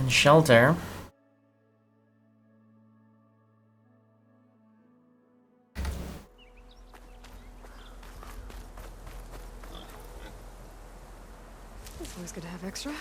And shelter. It's always good to have extra.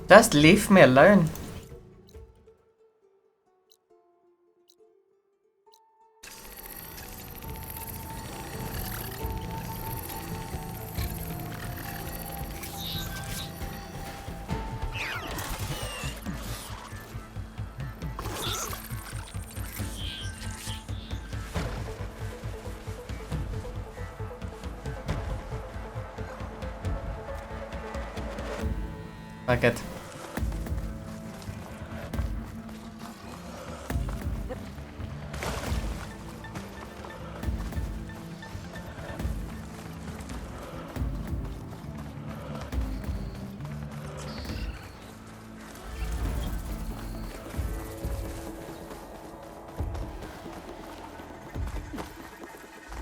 Just leave me alone. Fuck it.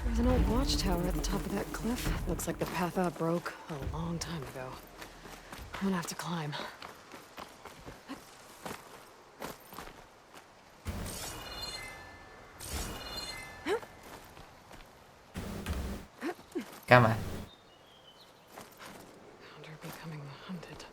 There's an old watchtower at the top of that cliff. Looks like the path up broke a long time ago. I'm gonna have to climb. Come on. Under becoming hunted.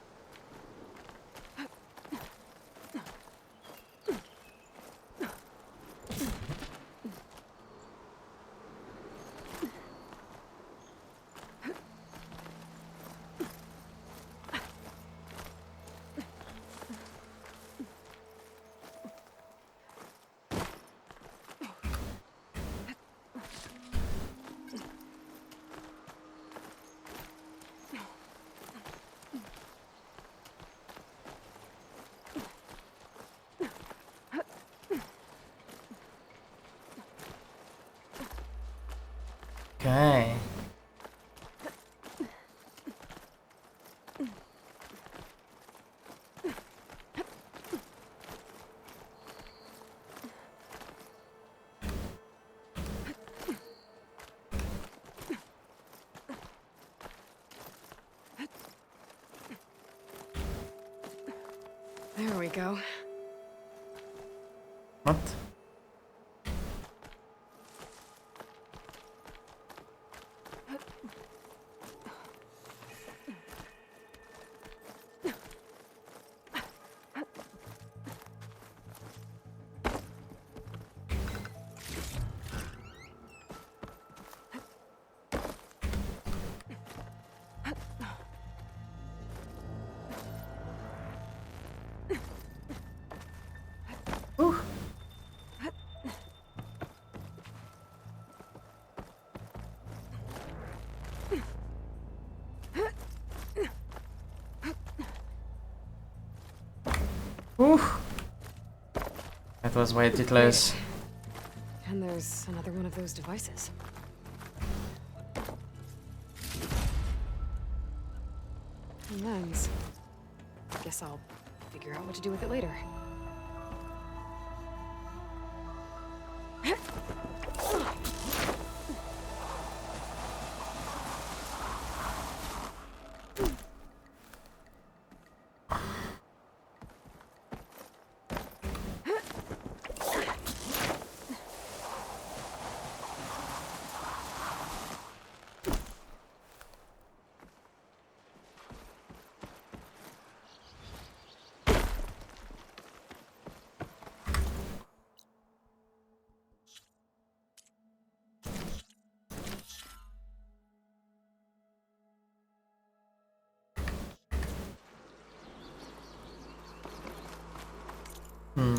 Okay. There we go. What? Whew. Whew. That was way too close. And there's another one of those devices. A lens. Guess I'll figure out what to do with it later. Hmm.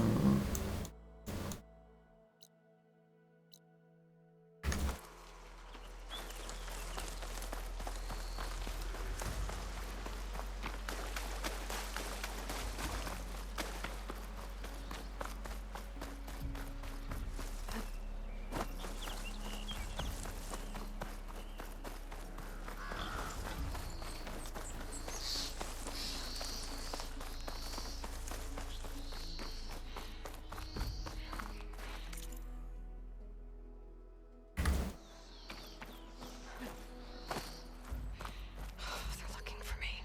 They're looking for me.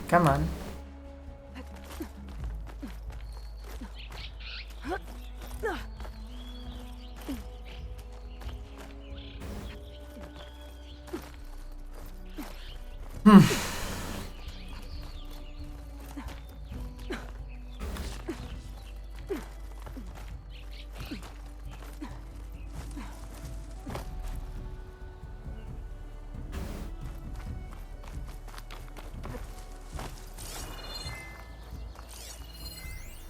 Come on.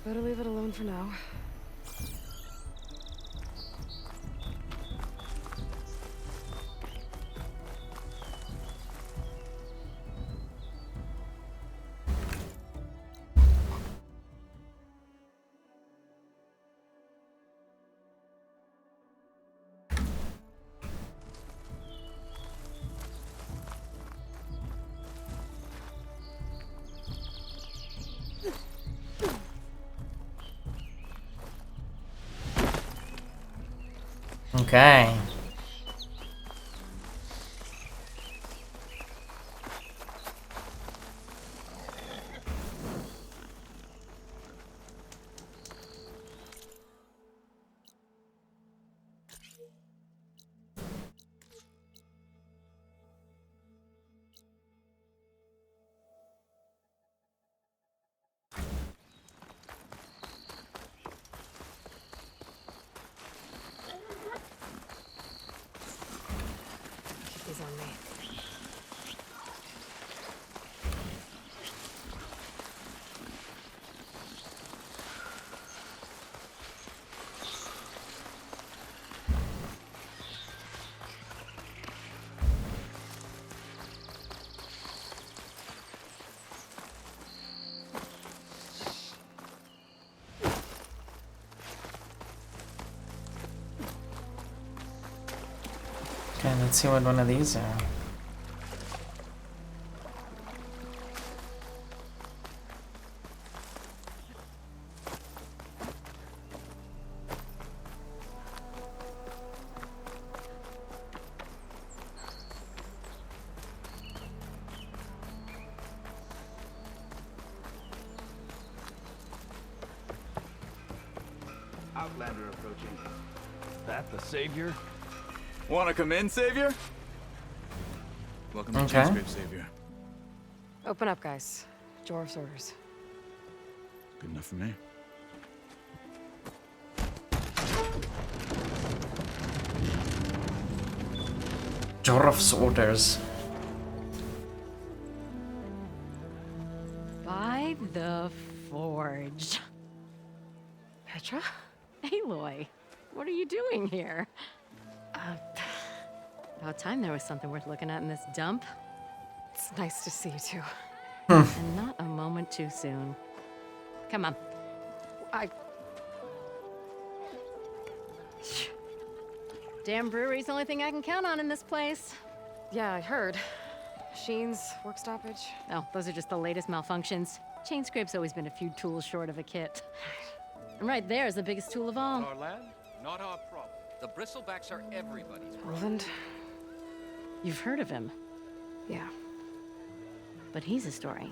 Better leave it alone for now. Okay. Keep these on me. Okay, let's see what one of these are. Outlander approaching. That the savior? Wanna come in, savior? Welcome to Okay. Chainscrape, savior. Open up, guys. Jorv's orders. Good enough for me. Jorv's orders. By the forge. Petra? Aloy, what are you doing here? About time there was something worth looking at in this dump. It's nice to see you too. And not a moment too soon. Come on. Damn brewery's the only thing I can count on in this place. Yeah, I heard. Machines, work stoppage. Oh, those are just the latest malfunctions. Chainscrape's always been a few tools short of a kit. And right there is the biggest tool of all. Our land, not our problem. The bristlebacks are everybody's problem. Roland? You've heard of him, Yeah. but he's a story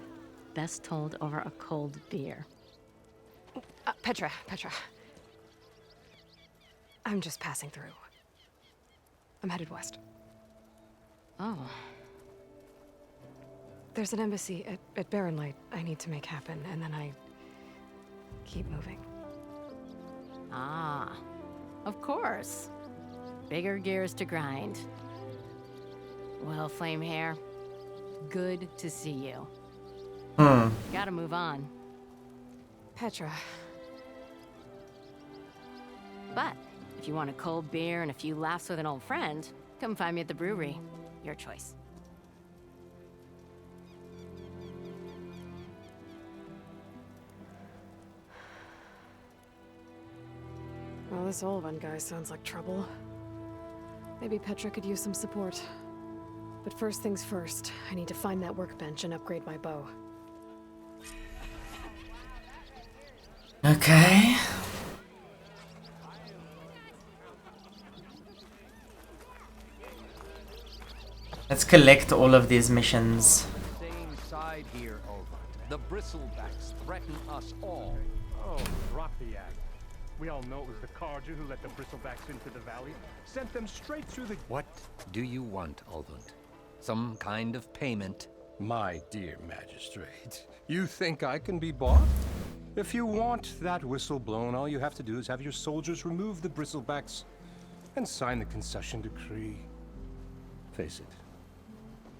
best told over a cold beer. Petra. I'm just passing through. I'm headed west. Oh, There's an embassy at Barren Light I need to make happen, and then keep moving. Ah, of course. Bigger gears to grind. Well, Flamehair, good to see you. Gotta move on. Petra. But if you want a cold beer and a few laughs with an old friend, come find me at the brewery. Your choice. Well, this old one guy sounds like trouble. Maybe Petra could use some support. But first things first, I need to find that workbench and upgrade my bow. Okay. Let's collect all of these missions. Same side here, Erand. The bristlebacks threaten us all. Oh, drop the act. We all know it was the Carja who let the bristlebacks into the valley. Sent them straight through the... What do you want, Erand? Some kind of payment? My dear magistrate, you think I can be bought? If you want that whistle blown, all you have to do is have your soldiers remove the bristlebacks and sign the concession decree. Face it,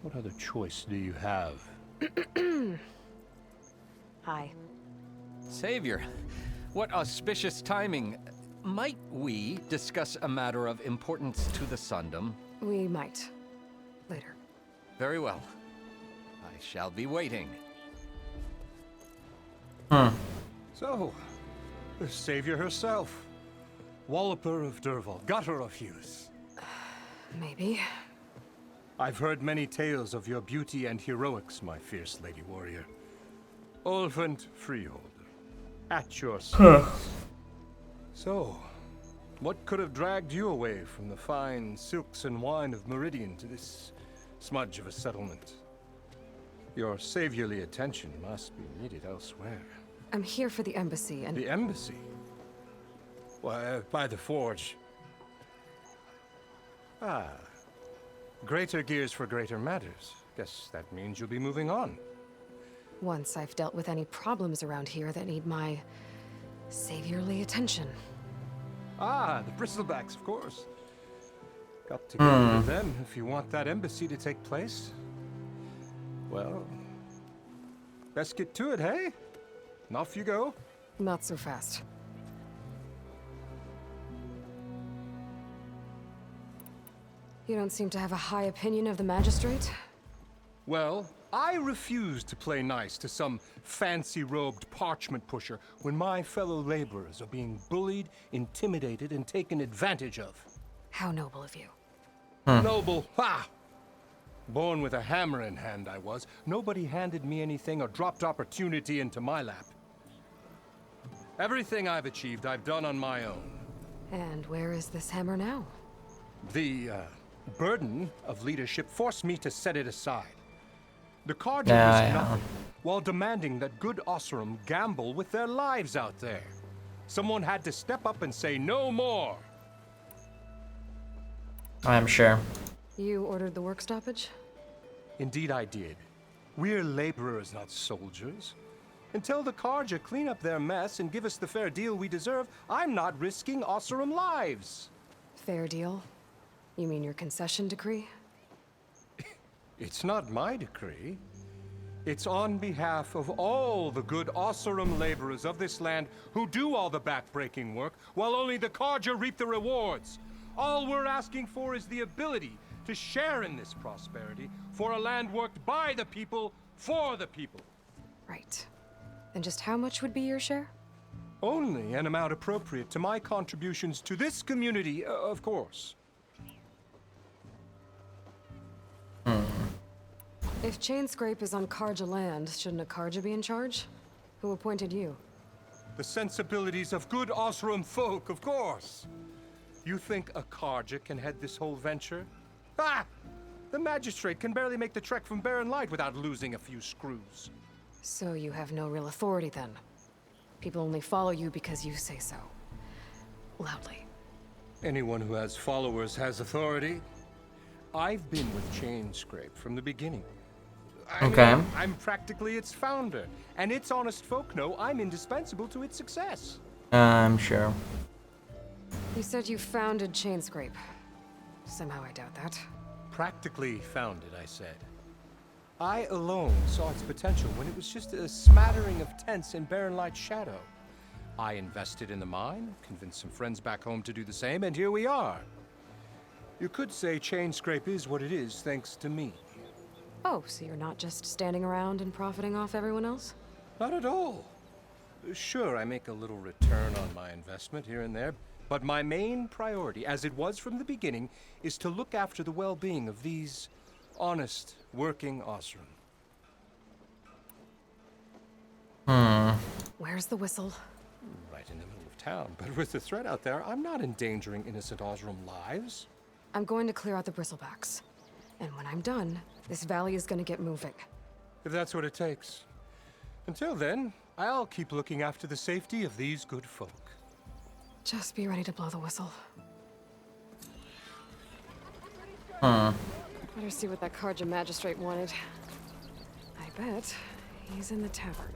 what other choice do you have? Hi. Savior, what auspicious timing. Might we discuss a matter of importance to the Sundom? We might. Later. Very well. I shall be waiting. So, the savior herself. Walloper of Derval, gutter of Hughes. Maybe. I've heard many tales of your beauty and heroics, my fierce lady warrior. Olfant Freeholder, at your service. So, what could have dragged you away from the fine silks and wine of Meridian to this smudge of a settlement? Your saviorly attention must be needed elsewhere. I'm here for the embassy and... The embassy? Why, by the forge. Ah. Greater gears for greater matters. Guess that means you'll be moving on. Once I've dealt with any problems around here that need my... saviorly attention. Ah, the bristlebacks, of course. Got to get rid of them if you want that embassy to take place. Well, best get to it, hey? And off you go. Not so fast. You don't seem to have a high opinion of the magistrate? Well, I refuse to play nice to some fancy-robed parchment pusher when my fellow laborers are being bullied, intimidated, and taken advantage of. How noble of you. Noble, ha! Born with a hammer in hand, I was. Nobody handed me anything or dropped opportunity into my lap. Everything I've achieved, I've done on my own. And where is this hammer now? The, burden of leadership forced me to set it aside. The Carja Yeah. was nothing, while demanding that good Oseram gamble with their lives out there. Someone had to step up and say no more. I'm sure. You ordered the work stoppage? Indeed I did. We're laborers, not soldiers. Until the Carja clean up their mess and give us the fair deal we deserve, I'm not risking Oseram lives. Fair deal? You mean your concession decree? It's not my decree. It's on behalf of all the good Oseram laborers of this land who do all the backbreaking work, while only the Carja reap the rewards. All we're asking for is the ability to share in this prosperity for a land worked by the people, for the people. Right. And just how much would be your share? Only an amount appropriate to my contributions to this community, of course. If Chainscrape is on Carja land, shouldn't a Carja be in charge? Who appointed you? The sensibilities of good Oseram folk, of course. You think a Carja can head this whole venture? Ah! The magistrate can barely make the trek from Barren Light without losing a few screws. So you have no real authority then? People only follow you because you say so. Loudly. Anyone who has followers has authority. I've been with Chainscrape from the beginning. I Okay. mean, I'm practically its founder, and its honest folk know I'm indispensable to its success. I'm sure. You said you founded Chainscrape. Somehow I doubt that. Practically founded, I said. I alone saw its potential when it was just a smattering of tents in Barren Light's shadow. I invested in the mine, convinced some friends back home to do the same, and here we are. You could say Chainscrape is what it is thanks to me. Oh, so you're not just standing around and profiting off everyone else? Not at all. Sure, I make a little return on my investment here and there, but my main priority, as it was from the beginning, is to look after the well-being of these honest, working Osram. Where's the whistle? Right in the middle of town, but with the threat out there, I'm not endangering innocent Osram lives. I'm going to clear out the bristlebacks. And when I'm done, this valley is gonna get moving. If that's what it takes. Until then, I'll keep looking after the safety of these good folk. Just be ready to blow the whistle. Better see what that Karja magistrate wanted. I bet he's in the tavern.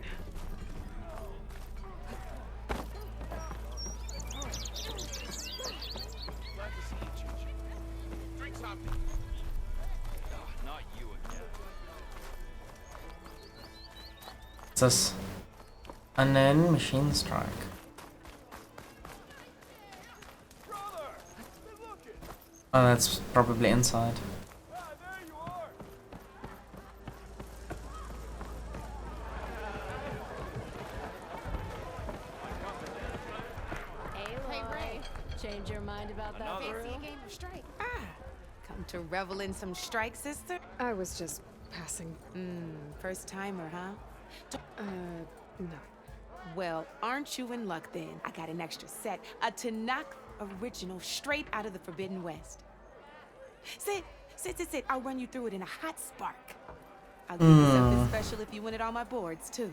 Not you again. What's this? Unknown machine strike. Oh, that's probably inside. Aloy, change your mind about that? Fancy a game of strike. Come to revel in some strike, sister? I was just passing. First timer, huh? No. Well, aren't you in luck then? I got an extra set, a Tanakh original straight out of the Forbidden West. Sit. I'll run you through it in a hot spark. I'll give you something special if you win it on my boards, too.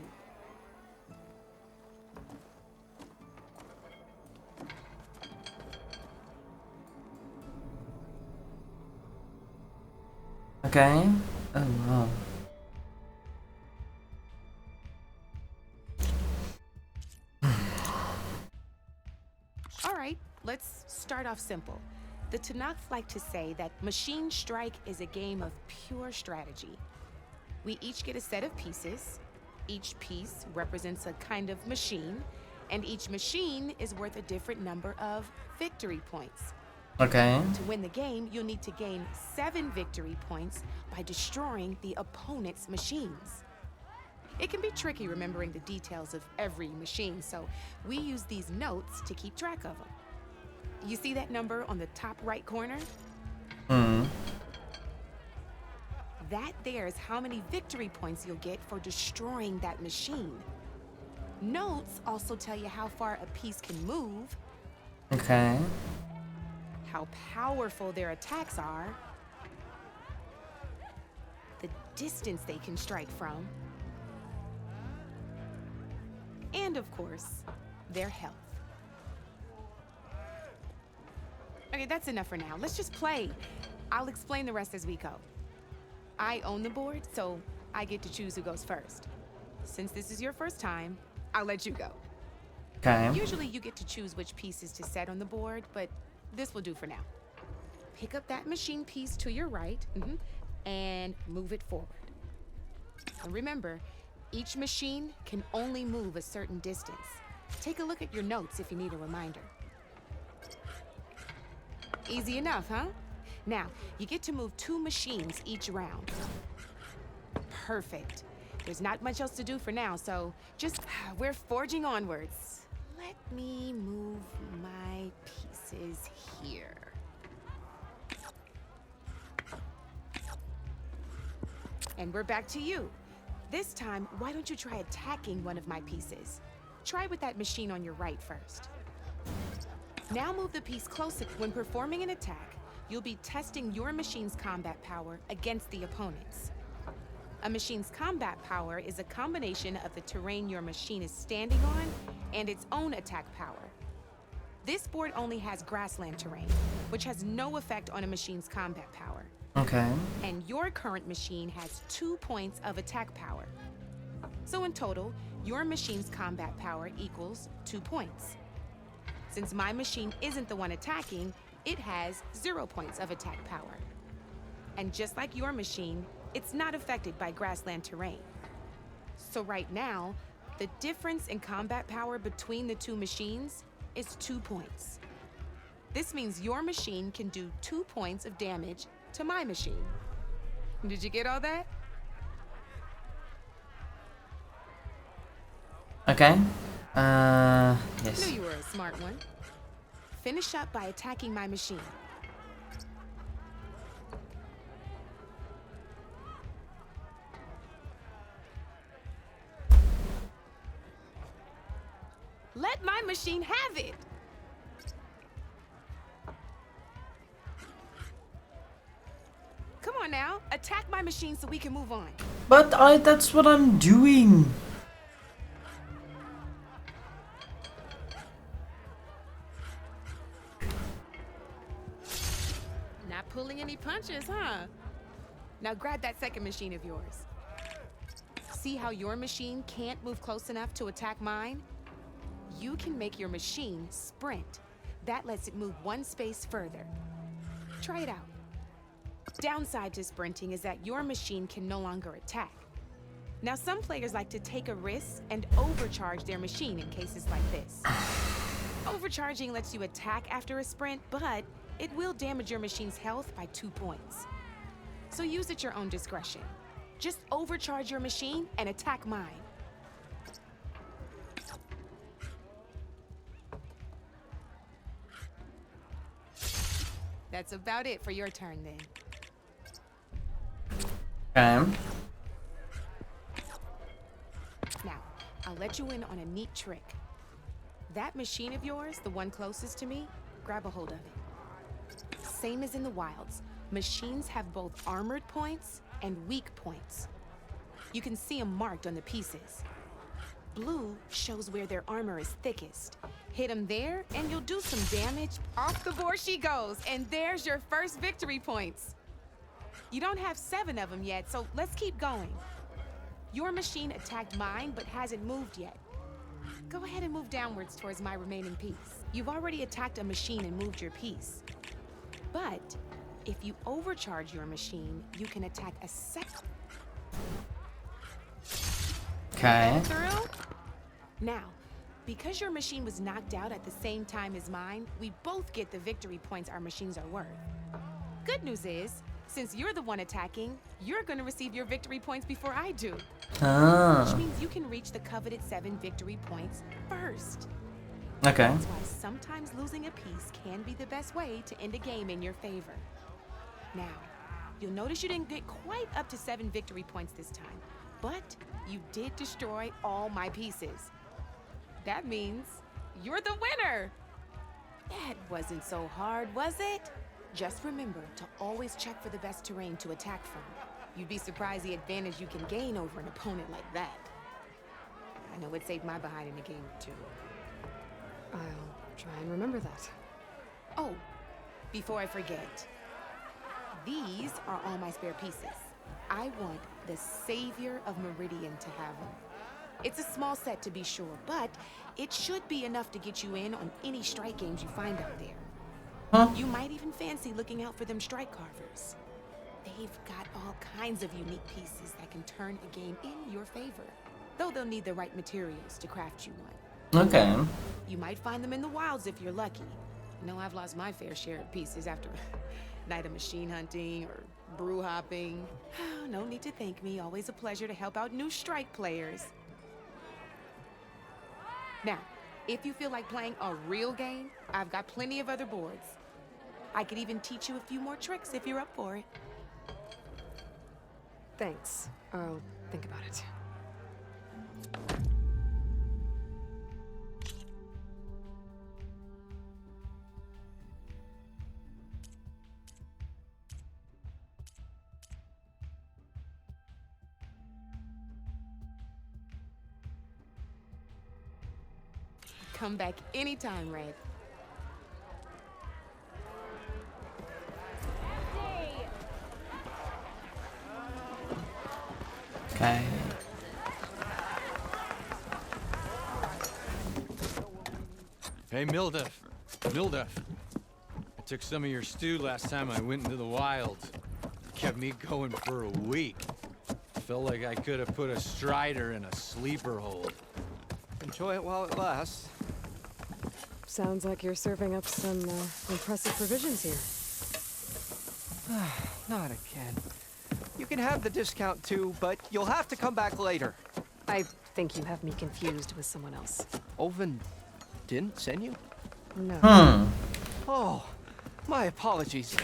Okay. Oh wow. All right, let's start off simple. The Tanakh like to say that Machine Strike is a game of pure strategy. We each get a set of pieces. Each piece represents a kind of machine, and each machine is worth a different number of victory points. Okay. To win the game, you'll need to gain 7 victory points by destroying the opponent's machines. It can be tricky remembering the details of every machine, so we use these notes to keep track of them. You see that number on the top right corner? That there is how many victory points you'll get for destroying that machine. Notes also tell you how far a piece can move, Okay. how powerful their attacks are, the distance they can strike from, and of course, their health. Okay, that's enough for now. Let's just play. I'll explain the rest as we go. I own the board, so I get to choose who goes first. Since this is your first time, I'll let you go. Okay. Usually you get to choose which pieces to set on the board, but this will do for now. Pick up that machine piece to your right, and move it forward. And remember, each machine can only move a certain distance. Take a look at your notes if you need a reminder. Easy enough, huh? Now, you get to move 2 machines each round. Perfect. There's not much else to do for now, so we're forging onwards. Let me move my pieces here. And we're back to you. This time, why don't you try attacking one of my pieces? Try with that machine on your right first. Now move the piece closer. When performing an attack, you'll be testing your machine's combat power against the opponent's. A machine's combat power is a combination of the terrain your machine is standing on and its own attack power. This board only has grassland terrain, which has no effect on a machine's combat power. Okay. And your current machine has 2 points of attack power. So in total, your machine's combat power equals 2 points. Since my machine isn't the one attacking, it has 0 points of attack power. And just like your machine, it's not affected by grassland terrain. So right now, the difference in combat power between the two machines is 2 points. This means your machine can do 2 points of damage to my machine. Did you get all that? Okay. Knew Yes. you were a smart one. Finish up by attacking my machine. Let my machine have it! Come on now, attack my machine so we can move on. But that's what I'm doing. Not pulling any punches, huh? Now grab that second machine of yours. See how your machine can't move close enough to attack mine? You can make your machine sprint. That lets it move 1 space further. Try it out. Downside to sprinting is that your machine can no longer attack. Now some players like to take a risk and overcharge their machine in cases like this. Overcharging lets you attack after a sprint, but it will damage your machine's health by 2 points. So use at your own discretion. Just overcharge your machine and attack mine. That's about it for your turn then. Okay. Now, I'll let you in on a neat trick. That machine of yours, the one closest to me, grab a hold of it. Same as in the wilds, machines have both armored points and weak points. You can see them marked on the pieces. Blue shows where their armor is thickest. Hit them there, and you'll do some damage. Off the board she goes, and there's your first victory points. You don't have 7 of them yet, so let's keep going. Your machine attacked mine, but hasn't moved yet. Go ahead and move downwards towards my remaining piece. You've already attacked a machine and moved your piece. But if you overcharge your machine, you can attack a second. Okay. Through? Now, because your machine was knocked out at the same time as mine, we both get the victory points our machines are worth. Good news is, since you're the one attacking, you're gonna receive your victory points before I do. Which Ah. means you can reach the coveted 7 victory points first. Okay. That's why sometimes losing a piece can be the best way to end a game in your favor. Now, you'll notice you didn't get quite up to 7 victory points this time, but you did destroy all my pieces. That means you're the winner! That wasn't so hard, was it? Just remember to always check for the best terrain to attack from. You'd be surprised the advantage you can gain over an opponent like that. I know it saved my behind in a game or 2. I'll try and remember that. Oh, before I forget, these are all my spare pieces. I want the Savior of Meridian to have them. It's a small set to be sure, but it should be enough to get you in on any strike games you find out there. Huh? You might even fancy looking out for them strike carvers. They've got all kinds of unique pieces that can turn a game in your favor, though they'll need the right materials to craft you one. Okay. You might find them in the wilds if you're lucky. You know, I've lost my fair share of pieces after a night of machine hunting or brew hopping. No need to thank me. Always a pleasure to help out new strike players. Now, if you feel like playing a real game, I've got plenty of other boards. I could even teach you a few more tricks if you're up for it. Thanks. I'll think about it. Come back anytime, Red. Okay. Hey, Mildef. Mildef. I took some of your stew last time I went into the wild. It kept me going for a week. Felt like I could have put a strider in a sleeper hold. Enjoy it while it lasts. Sounds like you're serving up some impressive provisions here. Not again. You can have the discount too, but you'll have to come back later. I think you have me confused with someone else. Olvin didn't send you? No. Oh, my apologies.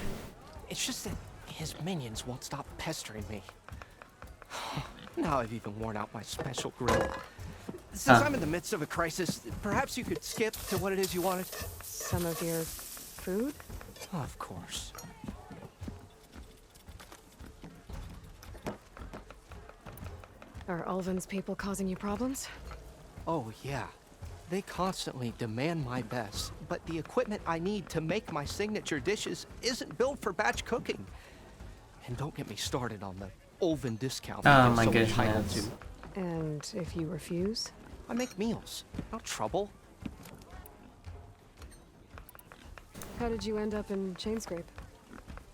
It's just that his minions won't stop pestering me. Now I've even worn out my special grill. Since I'm in the midst of a crisis, perhaps you could skip to what it is you wanted? Some of your food? Of course. Are Ulvin's people causing you problems? Oh, yeah. They constantly demand my best, but the equipment I need to make my signature dishes isn't built for batch cooking. And don't get me started on the Ulvin discount. Oh my so entitled goodness. to. And if you refuse? I make meals, not trouble. How did you end up in Chainscrape?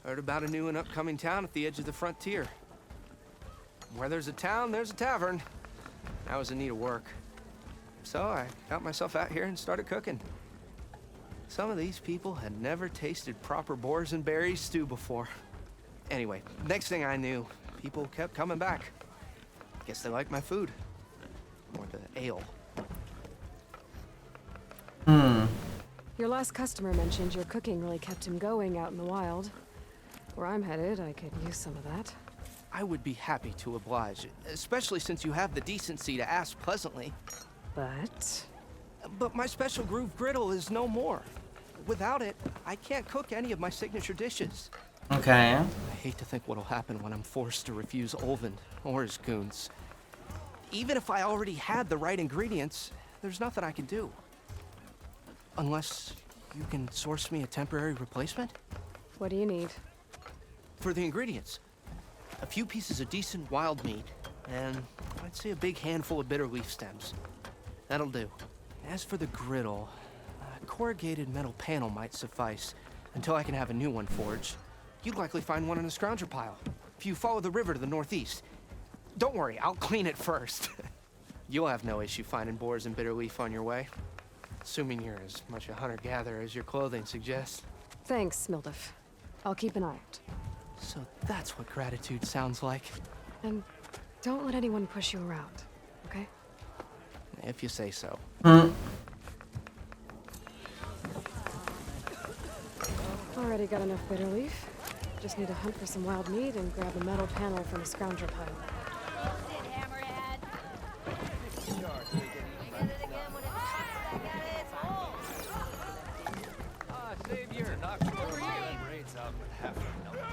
Heard about a new and upcoming town at the edge of the frontier. Where there's a town, there's a tavern. I was in need of work. So I got myself out here and started cooking. Some of these people had never tasted proper boars and berries stew before. Anyway, next thing I knew, people kept coming back. Guess they liked my food. Or the ale. Your last customer mentioned your cooking really kept him going out in the wild. Where I'm headed, I could use some of that. I would be happy to oblige, especially since you have the decency to ask pleasantly. But my special groove griddle is no more. Without it, I can't cook any of my signature dishes. Okay. I hate to think what'll happen when I'm forced to refuse Ulvin or his goons. Even if I already had the right ingredients, there's nothing I can do. Unless you can source me a temporary replacement? What do you need? For the ingredients, a few pieces of decent wild meat, and I'd say a big handful of bitter leaf stems. That'll do. As for the griddle, a corrugated metal panel might suffice until I can have a new one forged. You'd likely find one in a scrounger pile, if you follow the river to the northeast. Don't worry, I'll clean it first. You'll have no issue finding boars and bitter leaf on your way. Assuming you're as much a hunter-gatherer as your clothing suggests. Thanks, Mildef. I'll keep an eye out. So that's what gratitude sounds like. And don't let anyone push you around, okay? If you say so. Already got enough bitter leaf. Just need to hunt for some wild meat and grab a metal panel from a scrounger pile. Savior, knock over here. Raids out with half their numbers.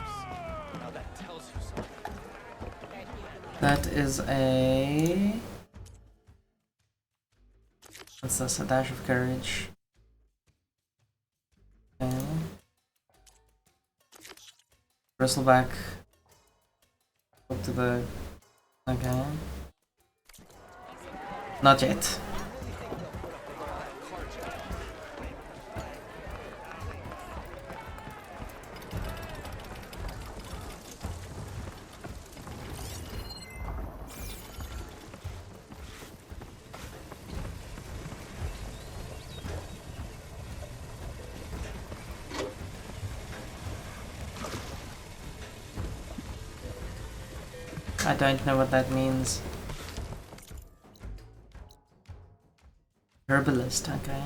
Now that tells you something. That is a... What's this? A dash of courage. Okay. Bristleback. Up to the... Okay. Not yet. I don't know what that means. Herbalist, okay.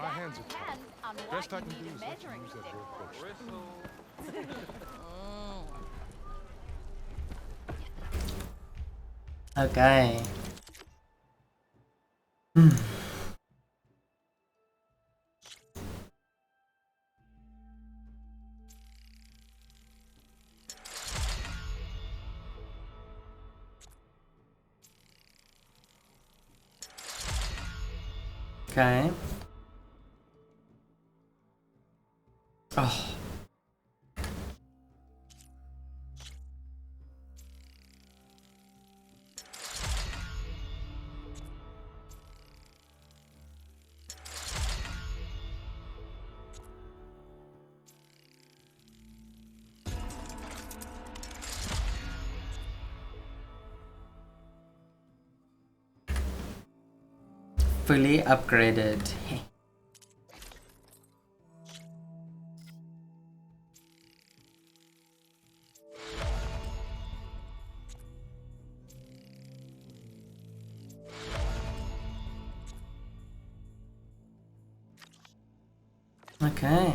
My hands are tied. Best I can do is let you use that workbench. Okay. Okay. Oh. Fully upgraded. Okay.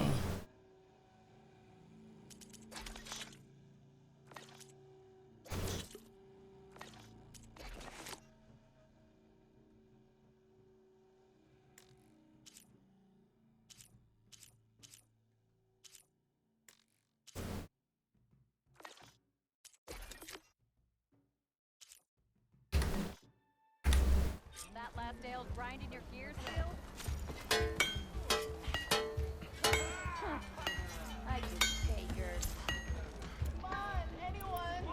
That last ale's grinding your gears still? I just figured. Come on, anyone!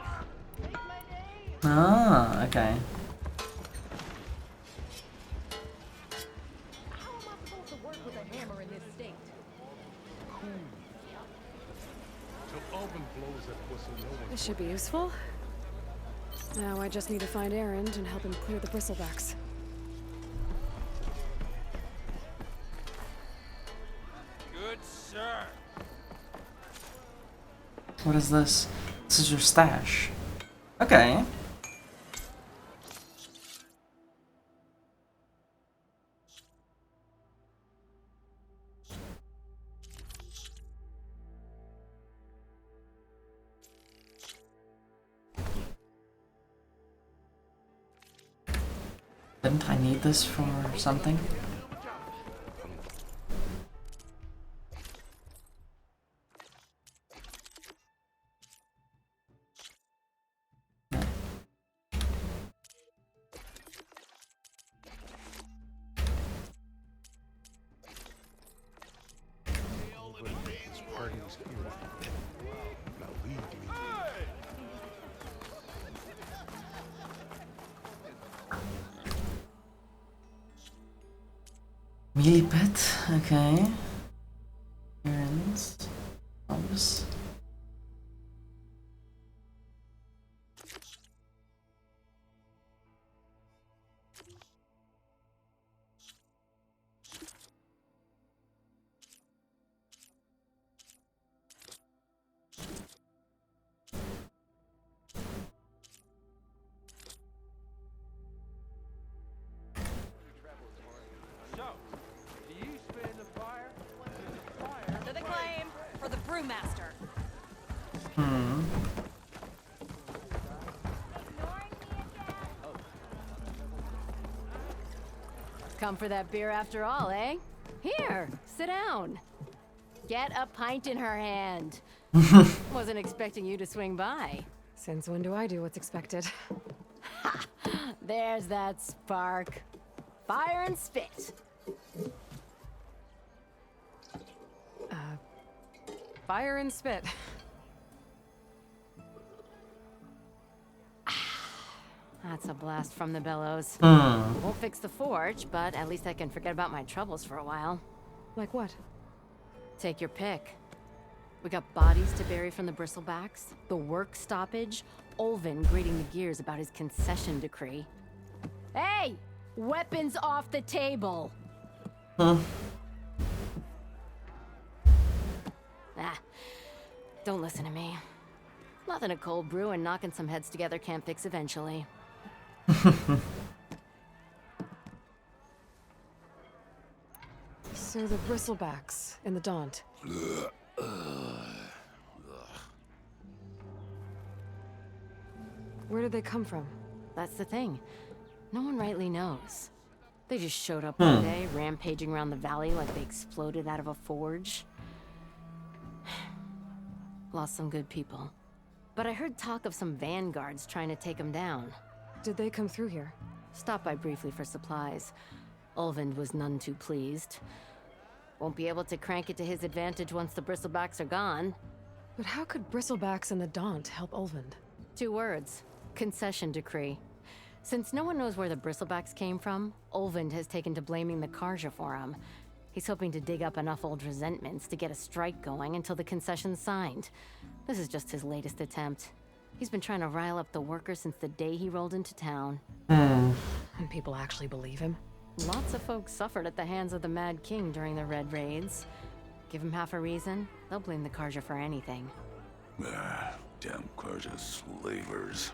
Take my name! Ah, okay. How am I supposed to work with a hammer in this state? Till Alvin blows that whistle, no one. This should be useful. Now I just need to find Erand and help him clear the bristlebacks. Good sir. What is this? This is your stash. Okay. Didn't I need this for something? Party's here. Now leave me. Melee pit, okay. Errands. Obvious. To the claim for the brewmaster. Come for that beer after all, eh? Here, sit down. Get a pint in her hand. Wasn't expecting you to swing by. Since when do I do what's expected? Ha! There's that spark. Fire and spit. Fire and spit. That's a blast from the bellows. Won't fix the forge, but at least I can forget about my troubles for a while. Like what? Take your pick. We got bodies to bury from the bristlebacks, the work stoppage, Olvin grating the gears about his concession decree. Hey! Weapons off the table! Ah, don't listen to me. Nothing a cold brew and knocking some heads together can't fix eventually. So the bristlebacks in the Daunt. Where did they come from? That's the thing. No one rightly knows. They just showed up one day, rampaging around the valley like they exploded out of a forge. Lost some good people. But I heard talk of some vanguards trying to take them down. Did they come through here? Stopped by briefly for supplies. Ulvund was none too pleased. Won't be able to crank it to his advantage once the bristlebacks are gone. But how could bristlebacks and the Daunt help Ulvund? 2 words. Concession decree. Since no one knows where the bristlebacks came from, Ulvund has taken to blaming the Karja for him. He's hoping to dig up enough old resentments to get a strike going until the concession's signed. This is just his latest attempt. He's been trying to rile up the workers since the day he rolled into town. And people actually believe him? Lots of folks suffered at the hands of the Mad King during the Red Raids. Give him half a reason, they'll blame the Karja for anything. Damn Karja slavers.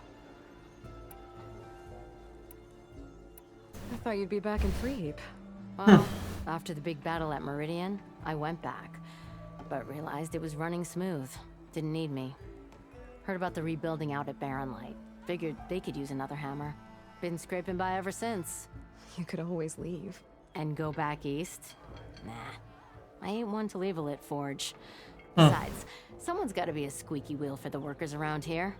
I thought you'd be back in Freeheap. Well, after the big battle at Meridian, I went back. But realized it was running smooth. Didn't need me. Heard about the rebuilding out at Barren Light. Figured they could use another hammer. Been scraping by ever since. You could always leave. And go back east? Nah. I ain't one to leave a lit forge. Besides, someone's gotta be a squeaky wheel for the workers around here.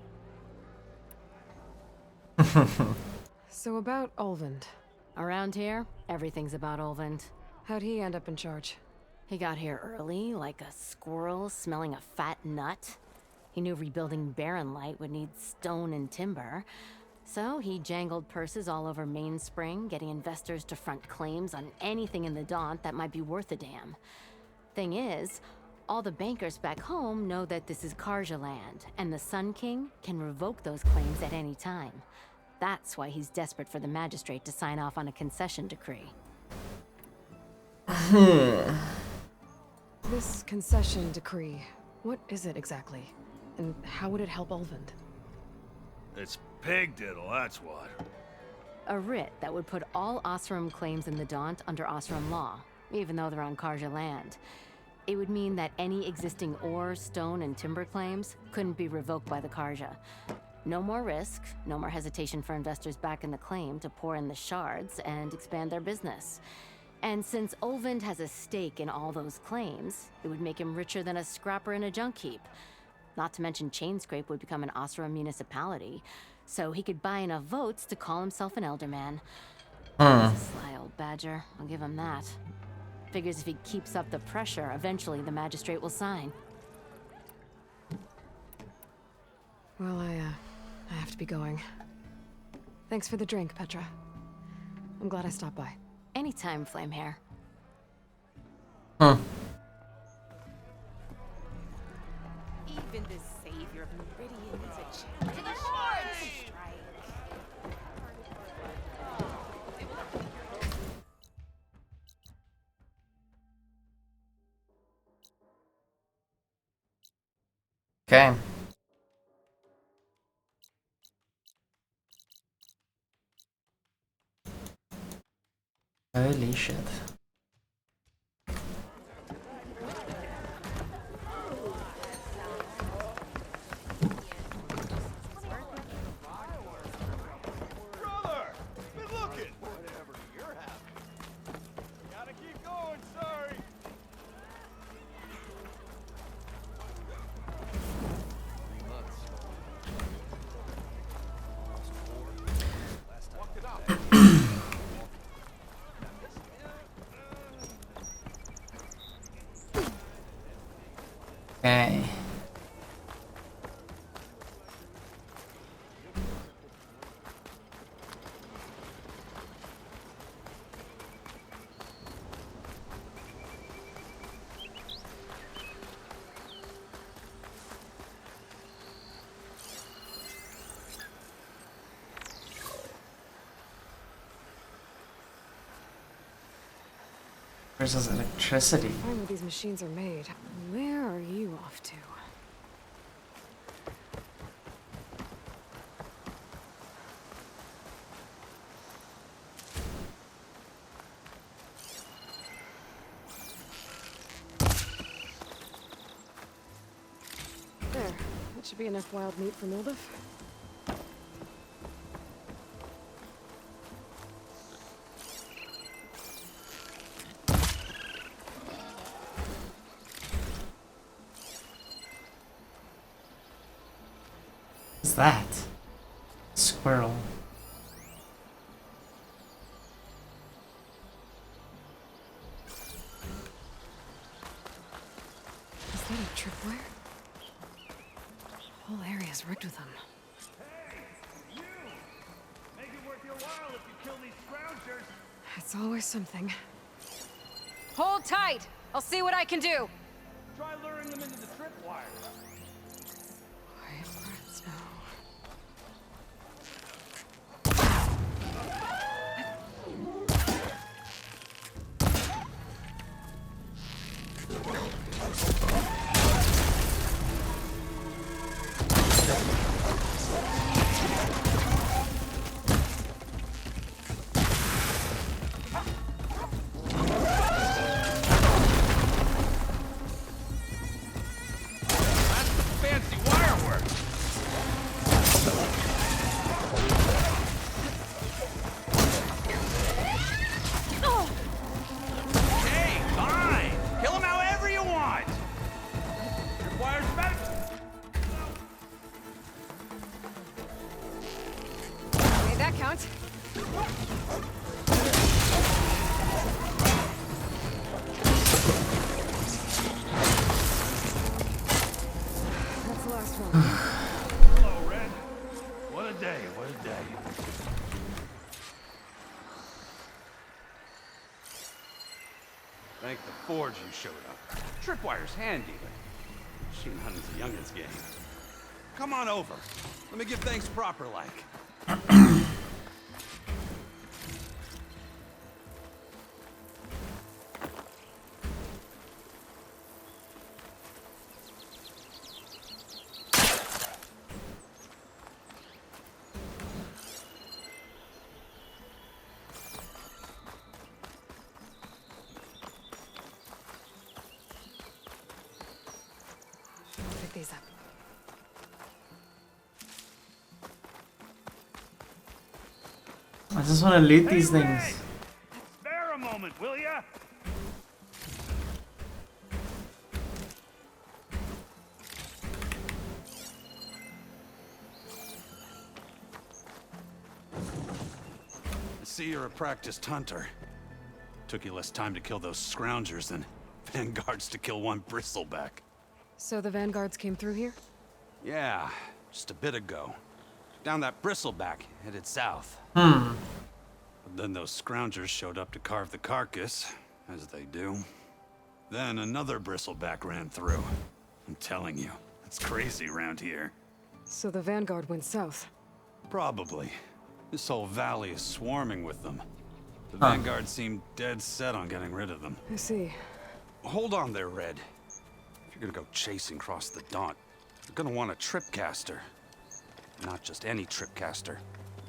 So about Ulvund. Around here, everything's about Ulvund. How'd he end up in charge? He got here early, like a squirrel smelling a fat nut. He knew rebuilding Barren Light would need stone and timber. So he jangled purses all over Mainspring, getting investors to front claims on anything in the Daunt that might be worth a damn. Thing is, all the bankers back home know that this is Karja land, and the Sun King can revoke those claims at any time. That's why he's desperate for the magistrate to sign off on a concession decree. This concession decree, what is it exactly? And how would it help Ulvund? It's pig diddle, that's what. A writ that would put all Osram claims in the Daunt under Osram law, even though they're on Karja land. It would mean that any existing ore, stone, and timber claims couldn't be revoked by the Karja. No more risk, no more hesitation for investors back in the claim to pour in the shards and expand their business. And since Ulvund has a stake in all those claims, it would make him richer than a scrapper in a junk heap. Not to mention Chainscrape would become an Osram municipality, so he could buy enough votes to call himself an elderman. He's a sly old badger, I'll give him that. Figures if he keeps up the pressure, eventually the magistrate will sign. Well, I have to be going. Thanks for the drink, Petra. I'm glad I stopped by. Anytime, Flamehair. Even the savior of Meridian needs a chance. To the strike. Okay. Holy shit. Brother! Good looking! Whatever you're having. Gotta keep going, sorry. Okay. Versus electricity. Find where these machines are made. Where are you off to? Should be enough wild meat for Mildef. What's that? Squirrel. Is that a tripwire? The whole area's rigged with them. Hey, you! Make it worth your while if you kill these scroungers. It's always something. Hold tight! I'll see what I can do! Try luring them into the tripwire. Quiet breaths now. Fancy wirework! Hey, fine! Kill him however you want! Wire's back. Made that count. That's the last one. Hello, Red. What a day, what a day. Thank the Forge you showed up. Tripwire's handy, but shooting hunting's a youngin's game. Come on over. Let me give thanks proper like. Pick these up. I just want to loot these Hey, things. Red! Spare a moment, will ya? I see you're a practiced hunter. Took you less time to kill those scroungers than vanguards to kill one bristleback. So the vanguards came through here? Yeah, just a bit ago. Down that bristleback, headed south. Hmm. But then those scroungers showed up to carve the carcass, as they do. Then another bristleback ran through. I'm telling you, it's crazy around here. So the vanguard went south. Probably. This whole valley is swarming with them. The Huh. vanguard seemed dead set on getting rid of them. I see. Hold on there, Red. If you're gonna go chasing across the daunt, you're gonna want a tripcaster. Not just any tripcaster.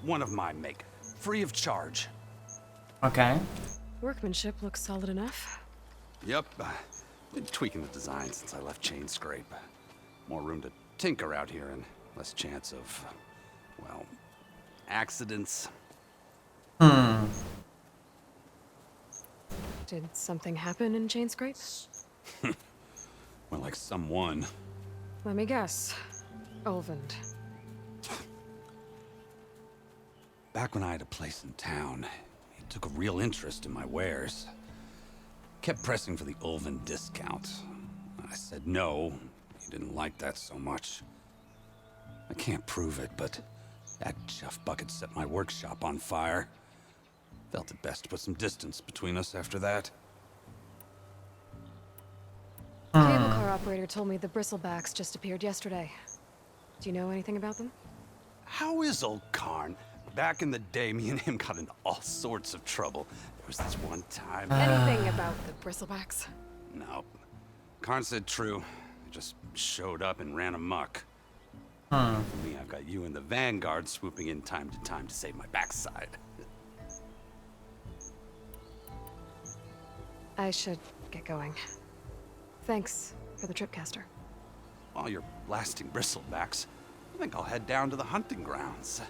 One of my make. Free of charge. Okay. Workmanship looks solid enough. Yep. Been tweaking the design since I left Chain Scrape. More room to tinker out here and less chance of, well, accidents. Hmm. Did something happen in Chain Scrape? Well, like someone. Let me guess. Ulvund. Back when I had a place in town, he took a real interest in my wares. Kept pressing for the Ulvund discount. I said no. He didn't like that so much. I can't prove it, but that chuff bucket set my workshop on fire. Felt it best to put some distance between us after that. Cable car operator told me the bristlebacks just appeared yesterday. Do you know anything about them? How is old Karn? Back in the day, me and him got into all sorts of trouble. There was this one time... Anything about the bristlebacks? No. Karn said true. I just showed up and ran amok. Hmm. For me, I've got you and the Vanguard swooping in time to save my backside. I should get going. Thanks for the tripcaster. while you're blasting bristlebacks, I think I'll head down to the hunting grounds.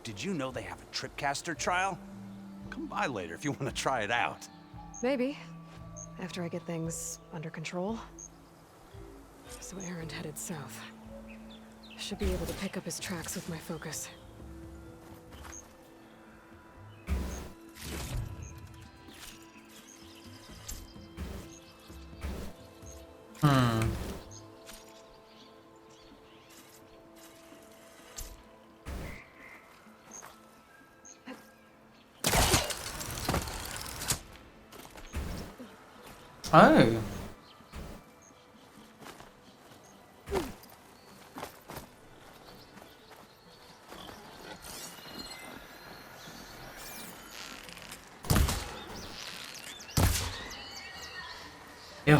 Did you know they have a tripcaster trial? Come by later if you want to try it out. Maybe. After I get things under control. So Erand headed south. Should be able to pick up his tracks with my focus. Oh. Ew.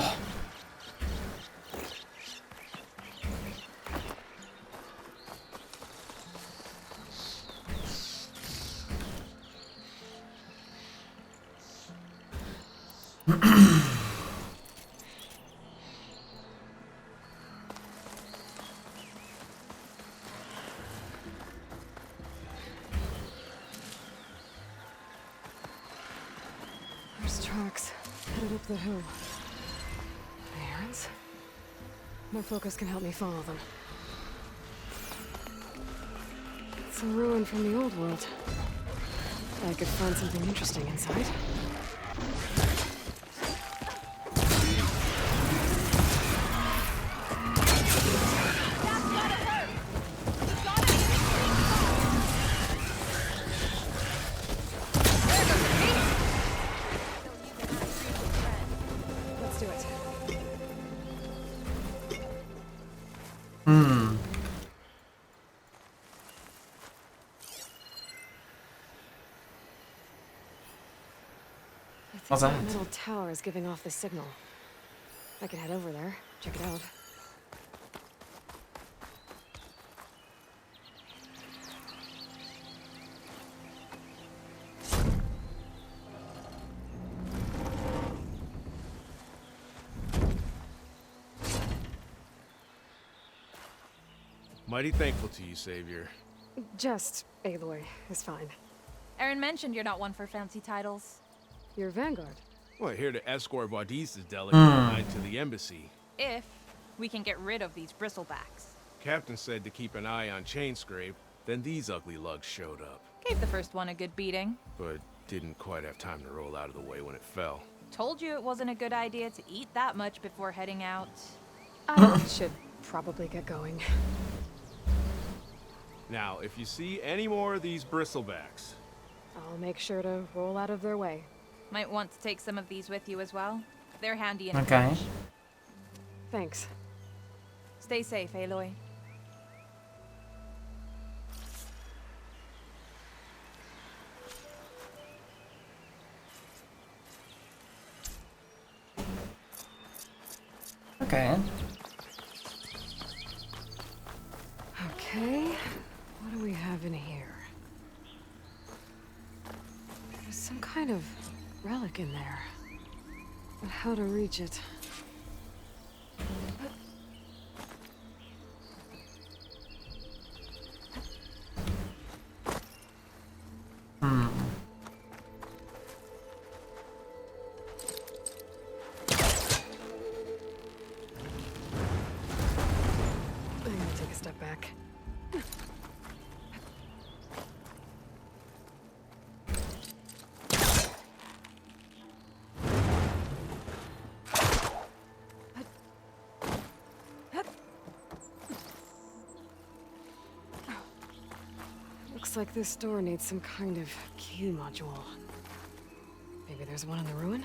There's tracks headed up the hill. Errands? My focus can help me follow them. It's a ruin from the old world. I could find something interesting inside. Let's do it. What's That that? metal tower is giving off the signal. I can head over there, check it out. Mighty thankful to you, Savior. Just Aloy is fine. Erand mentioned you're not one for fancy titles. Your vanguard. Well, here to escort Vuadis' delegate tonight to the embassy. If we can get rid of these bristlebacks. Captain said to keep an eye on Chainscrape, then these ugly lugs showed up. Gave the first one a good beating. But didn't quite have time to roll out of the way when it fell. Told you it wasn't a good idea to eat that much before heading out. I should probably get going. Now, if you see any more of these bristlebacks, I'll make sure to roll out of their way. Might want to take some of these with you as well. They're handy in a Okay. pinch. Thanks. Stay safe, Aloy. Okay. Okay, what do we have in here? There's some kind of relic in there. But how to reach it? I'm gonna take a step back. Looks like this door needs some kind of key module. Maybe there's one in the ruin?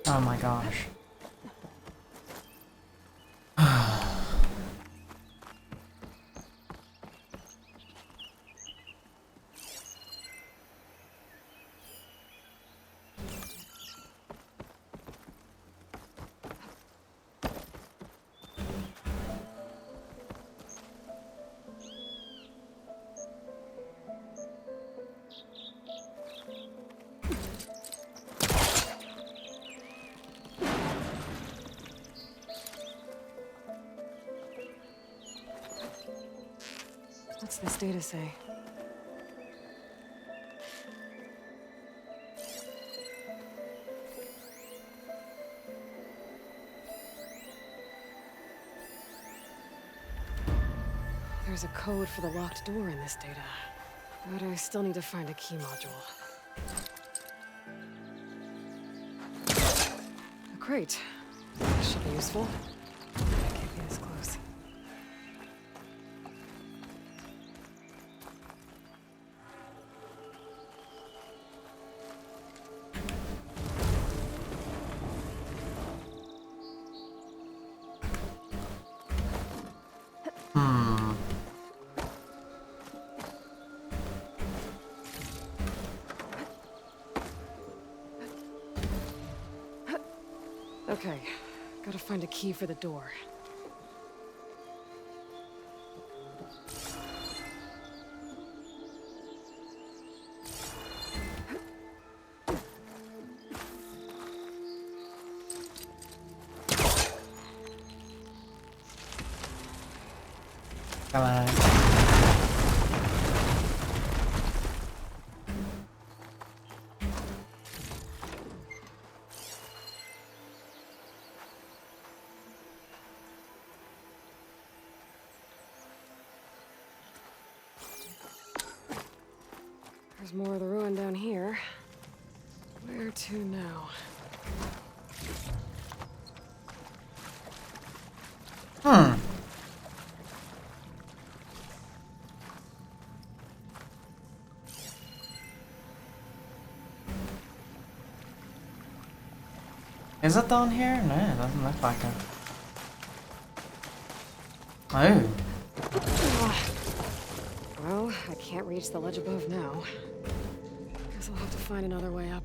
Oh my gosh. What's this data say? There's a code for the locked door in this data. But I still need to find a key module. A crate. This should be useful. Can't be this close. Okay, gotta find a key for the door. Come on. There's more of the ruin down here. Where to now? Is it down here? No, it doesn't look like it. Oh. Well, I can't reach the ledge above now. Guess I'll have to find another way up.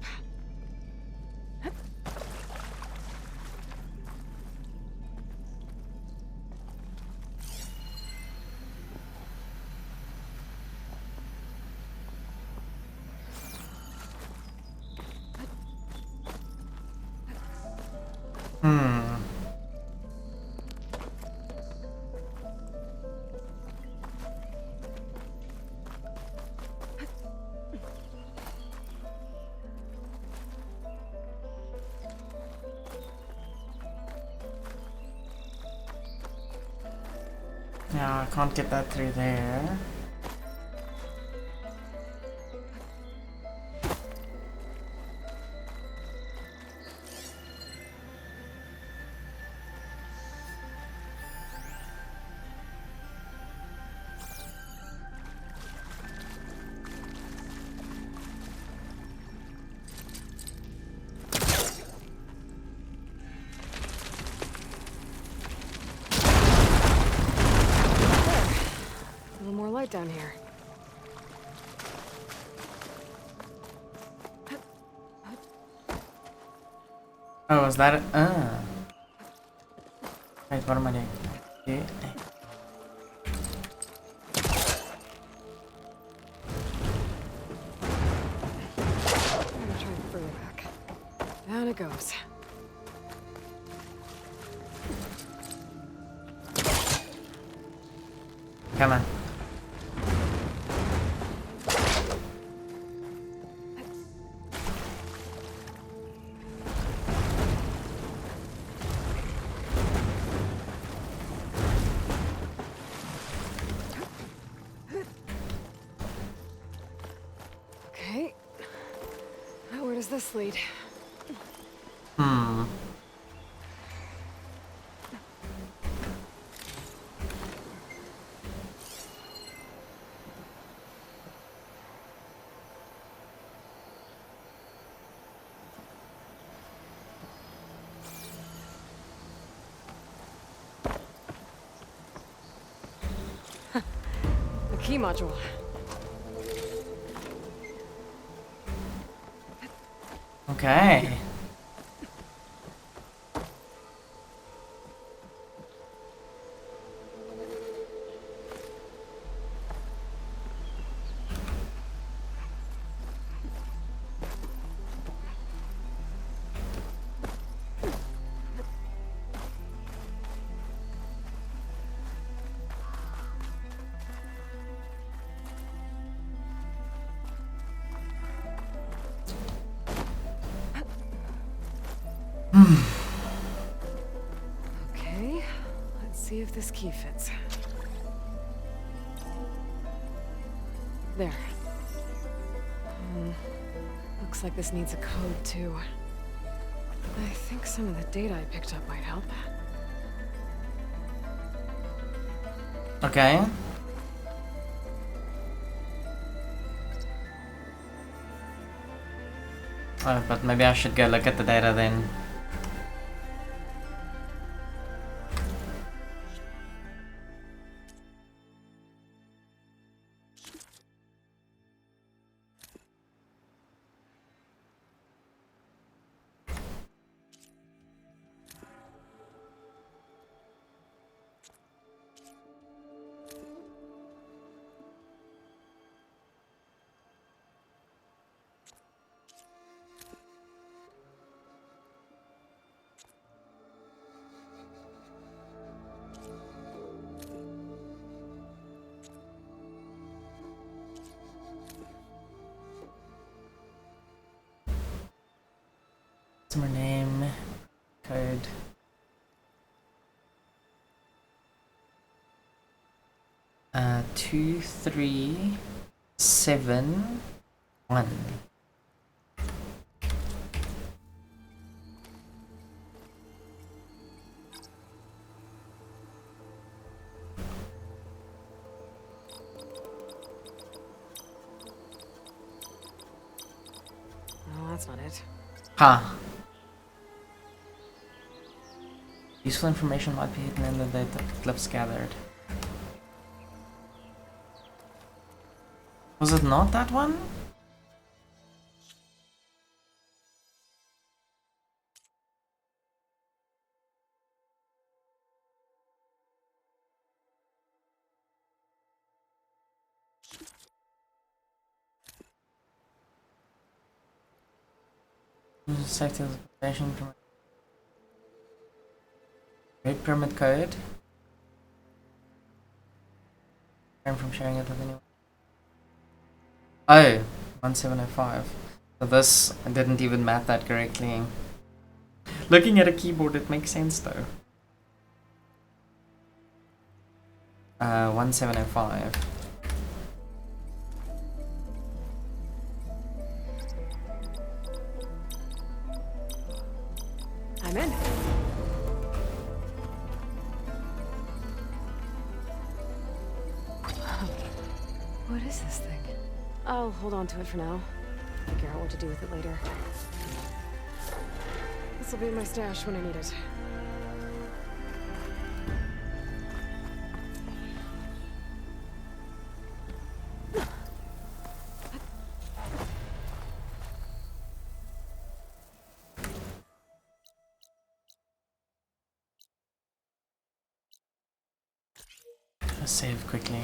Yeah, I can't get that through there. Down here. Oh, is that it? Wait, what am I doing? Yeah. I'm gonna try further back. Down it goes. Come on. Okay. Now where does this lead? The key module. Okay. Okay, let's see if this key fits. There. Looks like this needs a code too. I think some of the data I picked up might help. Okay. Oh, but maybe I should go look at the data then. Customer name, code. Uh, 2371. Oh, that's not it. Huh. Useful information might be hidden in the data clips gathered. Was it not that one? Safety information from Great Pyramid code. I'm from sharing it with anyone. Oh, 1705. So this, I didn't even map that correctly. Looking at a keyboard, it makes sense though. 1705. I'm in. What is this thing? I'll hold on to it for now. Figure out what to do with it later. This will be in my stash when I need it. Let's save quickly.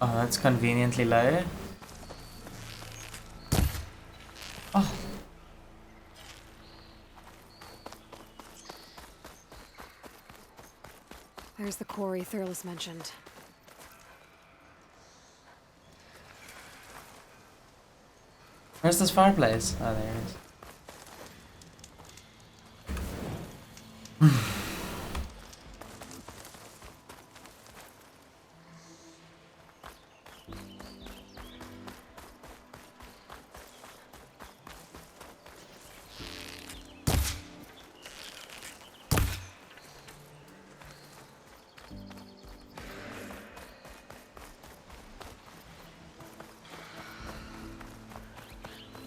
Oh, that's conveniently low. Oh. There's the quarry Thurles mentioned. Where's this fireplace? Oh, there it is.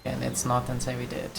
And it's not and say we did.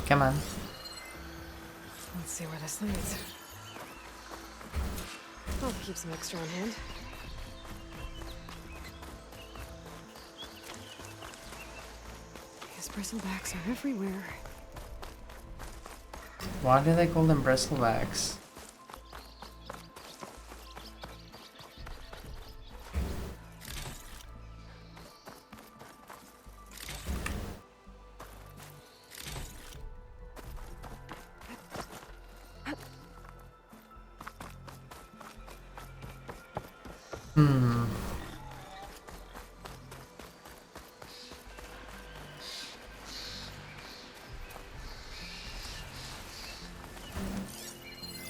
Come on. Let's see where this leads. I'll keep some extra on hand. These bristlebacks are everywhere. Why do they call them bristlebacks?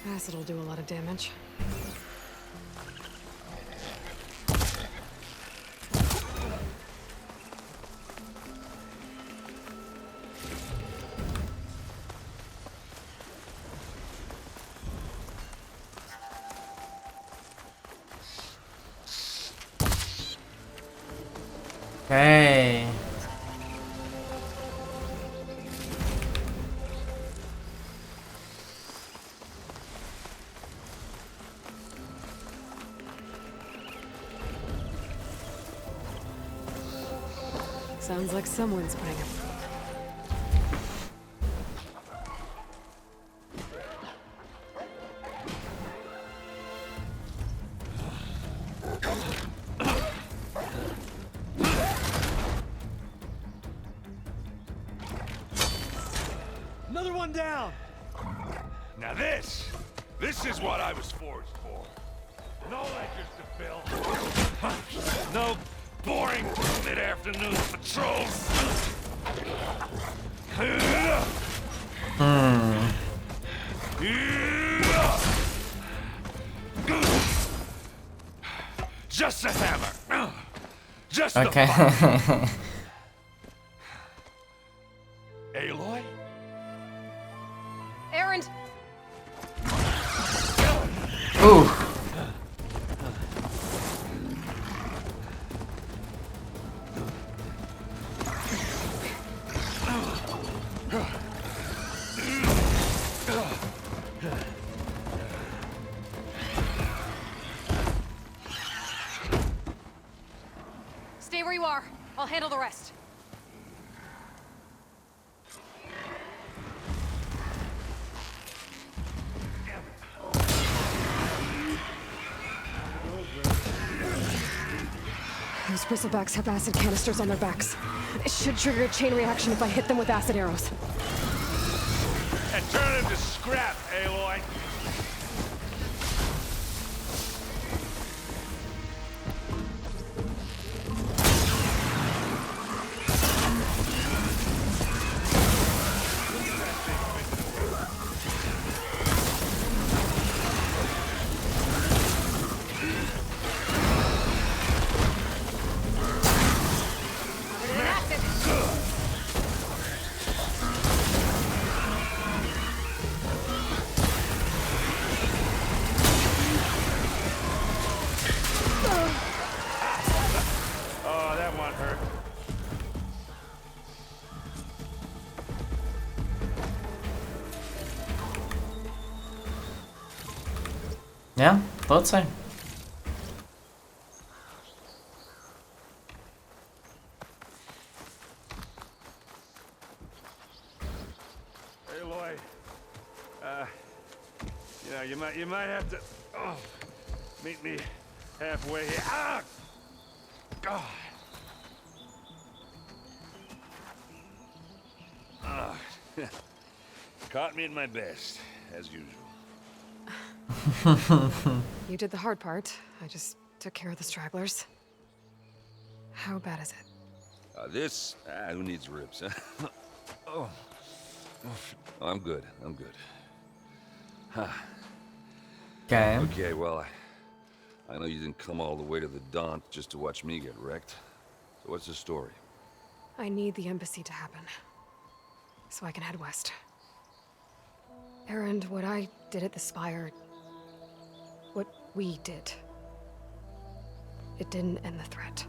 Acid'll do a lot of damage. Okay. Sounds like someone's putting up. Another one down! Now this is what I was forged for. No ledgers to fill. No boring mid-afternoon patrols. Just a hammer. Just Okay. the Aloy? Erand! Ooh. Stay where you are. I'll handle the rest. Those bristlebacks have acid canisters on their backs. It should trigger a chain reaction if I hit them with acid arrows. And turn him to scrap, Aloy. Oh, that one hurt. Yeah, thought so. Aloy, you might have to meet me halfway here. Ah! God. Caught me at my best, as usual. You did the hard part. I just took care of the stragglers. How bad is it? Who needs ribs, huh? Oh, I'm good. Huh. Okay. Okay, well, I know you didn't come all the way to the Daunt just to watch me get wrecked. So what's the story? I need the embassy to happen, so I can head west. Erand, what I did at the Spire, what we did, it didn't end the threat.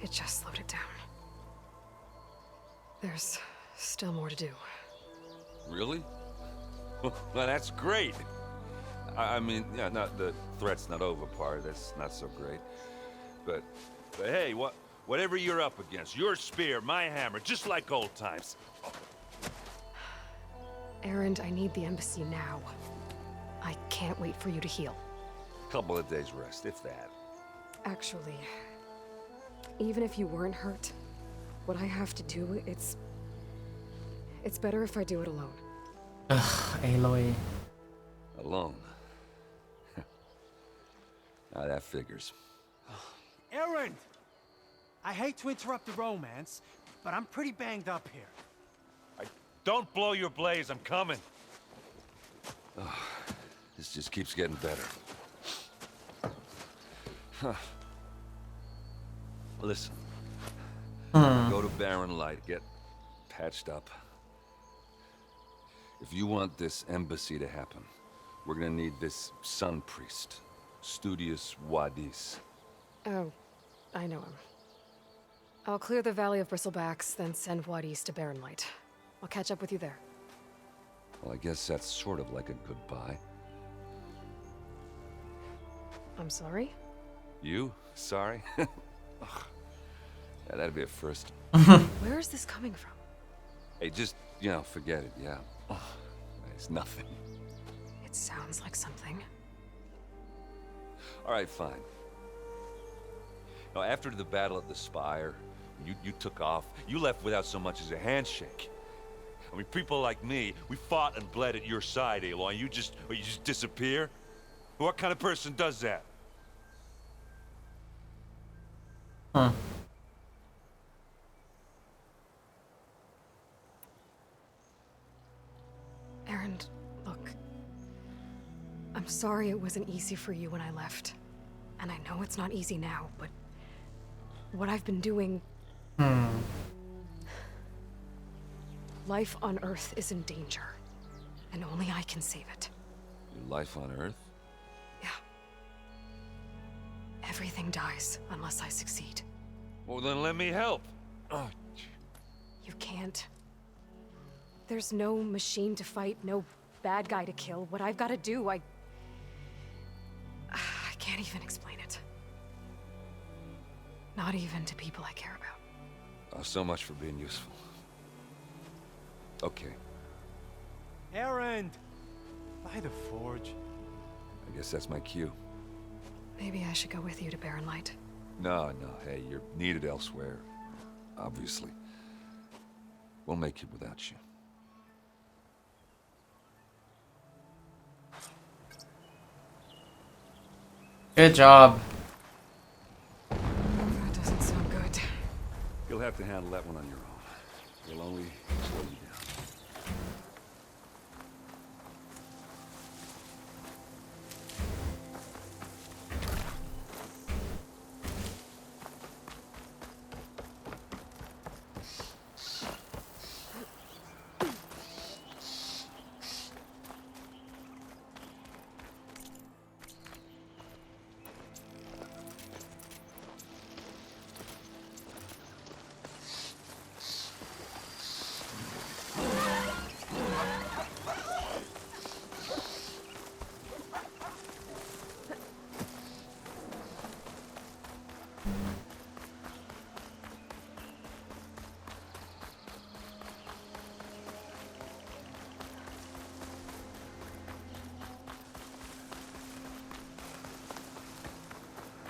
It just slowed it down. There's Still more to do. Really? Well, that's great. I mean, yeah, not the threat's not over part. That's not so great. But hey, whatever you're up against, your spear, my hammer, just like old times. Erand, I need the embassy now. I can't wait for you to heal. Couple of days rest, if that. Actually, even if you weren't hurt, what I have to do, it's better if I do it alone. Ugh, Aloy. Alone. Now that figures. Erand! I hate to interrupt the romance, but I'm pretty banged up here. Don't blow your blaze, I'm coming. Oh, this just keeps getting better. Huh. Listen. Go to Barren Light, get patched up. If you want this embassy to happen, we're gonna need this sun priest, Studious Vuadis. Oh, I know him. I'll clear the Valley of Bristlebacks, then send Vuadis to Barren Light. I'll catch up with you there. Well, I guess that's sort of like a goodbye. I'm sorry? You? Sorry? Ugh. Yeah, that'd be a first. Where is this coming from? Hey, just, forget it, yeah. Oh, it's nothing. It sounds like something. All right, fine. Now, after the battle at the Spire, you took off. You left without so much as a handshake. I mean, people like me, we fought and bled at your side, Aloy. You just disappear? What kind of person does that? Huh. Erand, look. I'm sorry it wasn't easy for you when I left. And I know it's not easy now, but what I've been doing... Life on Earth is in danger. And only I can save it. Your life on Earth? Yeah. Everything dies unless I succeed. Well, then let me help. Oh. You can't. There's no machine to fight, no bad guy to kill. What I've got to do, I can't even explain it. Not even to people I care about. Oh, so much for being useful. Okay. Erand! By the forge. I guess that's my cue. Maybe I should go with you to Barren Light. No, hey, you're needed elsewhere. Obviously. We'll make it without you. Good job. That doesn't sound good. You'll have to handle that one on your own. You'll only slow you down.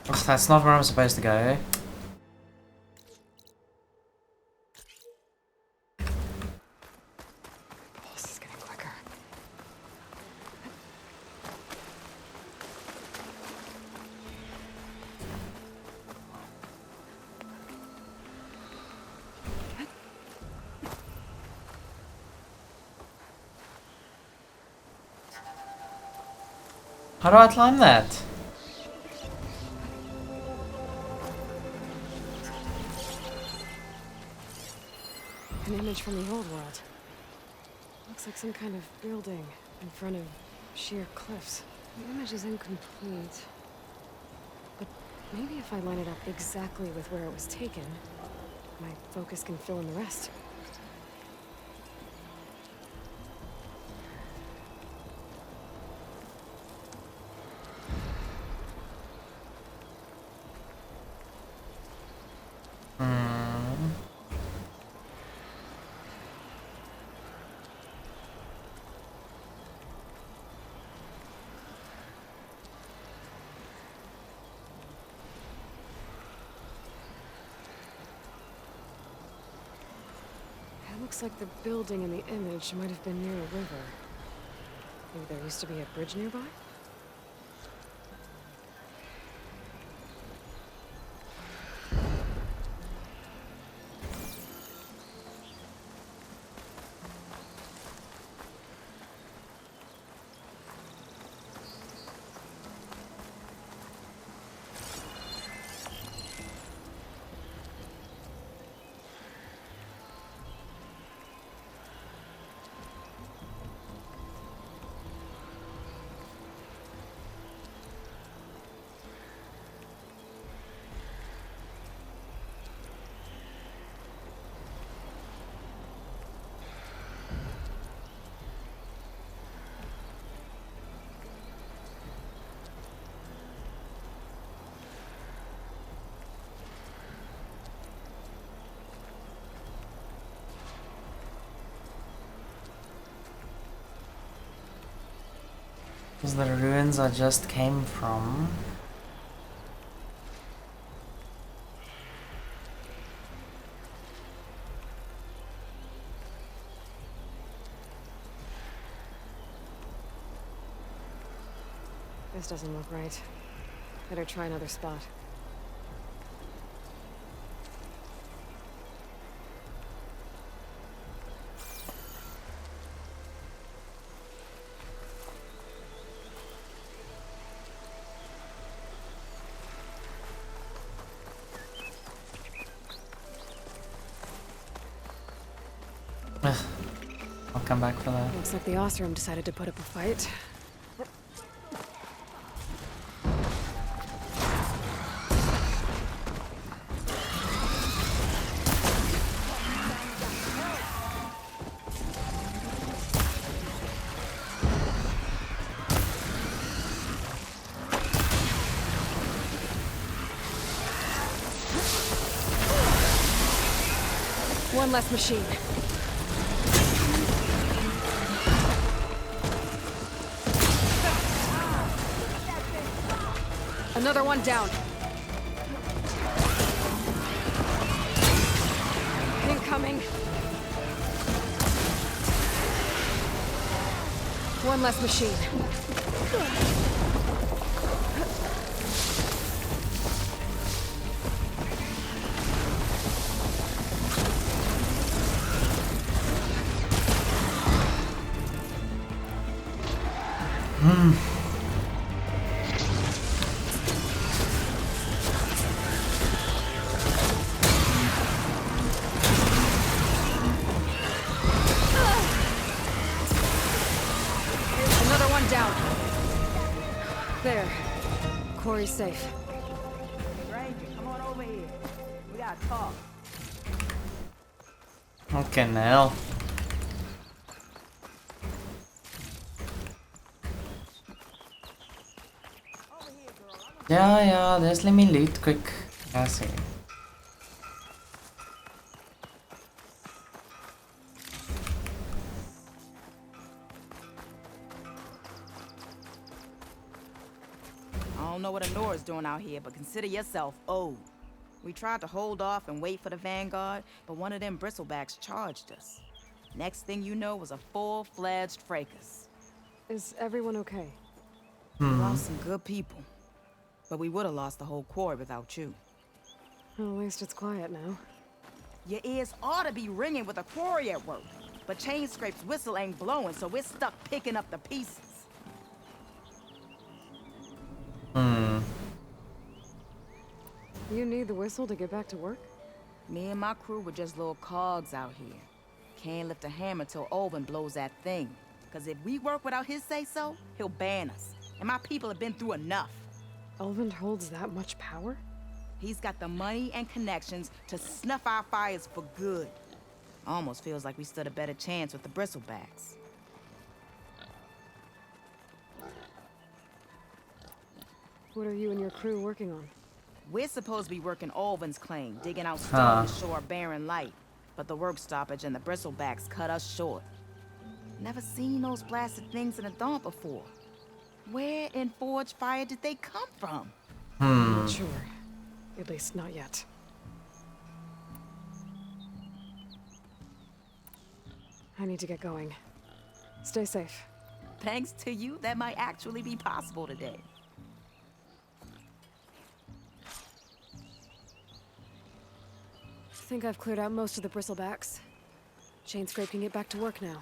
Ugh, that's not where I'm supposed to go, eh? This is getting quicker. How do I climb that? An image from the old world. Looks like some kind of building in front of sheer cliffs. The image is incomplete. But maybe if I line it up exactly with where it was taken, my focus can fill in the rest. Looks like the building in the image might have been near a river. Maybe there used to be a bridge nearby? Because the ruins I just came from. This doesn't look right. Better try another spot. I'll come back for that. Looks like the Ostrom decided to put up a fight. One less machine. Another one down. Incoming. One less machine. There. Corey's safe. Ranger, come on over here. We gotta talk. Okay, now. Yeah, just let me loot quick. I see. I don't know what a Nora's doing out here, but consider yourself owed. We tried to hold off and wait for the Vanguard, but one of them bristlebacks charged us. Next thing you know was a full-fledged fracas. Is everyone okay? We lost some good people, but we would have lost the whole quarry without you. Well, at least it's quiet now. Your ears ought to be ringing with a quarry at work, but Chainscrape's whistle ain't blowing, so we're stuck picking up the pieces. You need the whistle to get back to work? Me and my crew were just little cogs out here. Can't lift a hammer till Olvin blows that thing. Cause if we work without his say-so, he'll ban us. And my people have been through enough. Olvin holds that much power? He's got the money and connections to snuff our fires for good. Almost feels like we stood a better chance with the bristlebacks. What are you and your crew working on? We're supposed to be working Olvin's claim, digging out stone to show our barren light. But the work stoppage and the bristlebacks cut us short. Never seen those blasted things in a daunt before. Where in Forge Fire did they come from? Not sure. At least not yet. I need to get going. Stay safe. Thanks to you, that might actually be possible today. I think I've cleared out most of the bristlebacks. Chainscrape can get back to work now.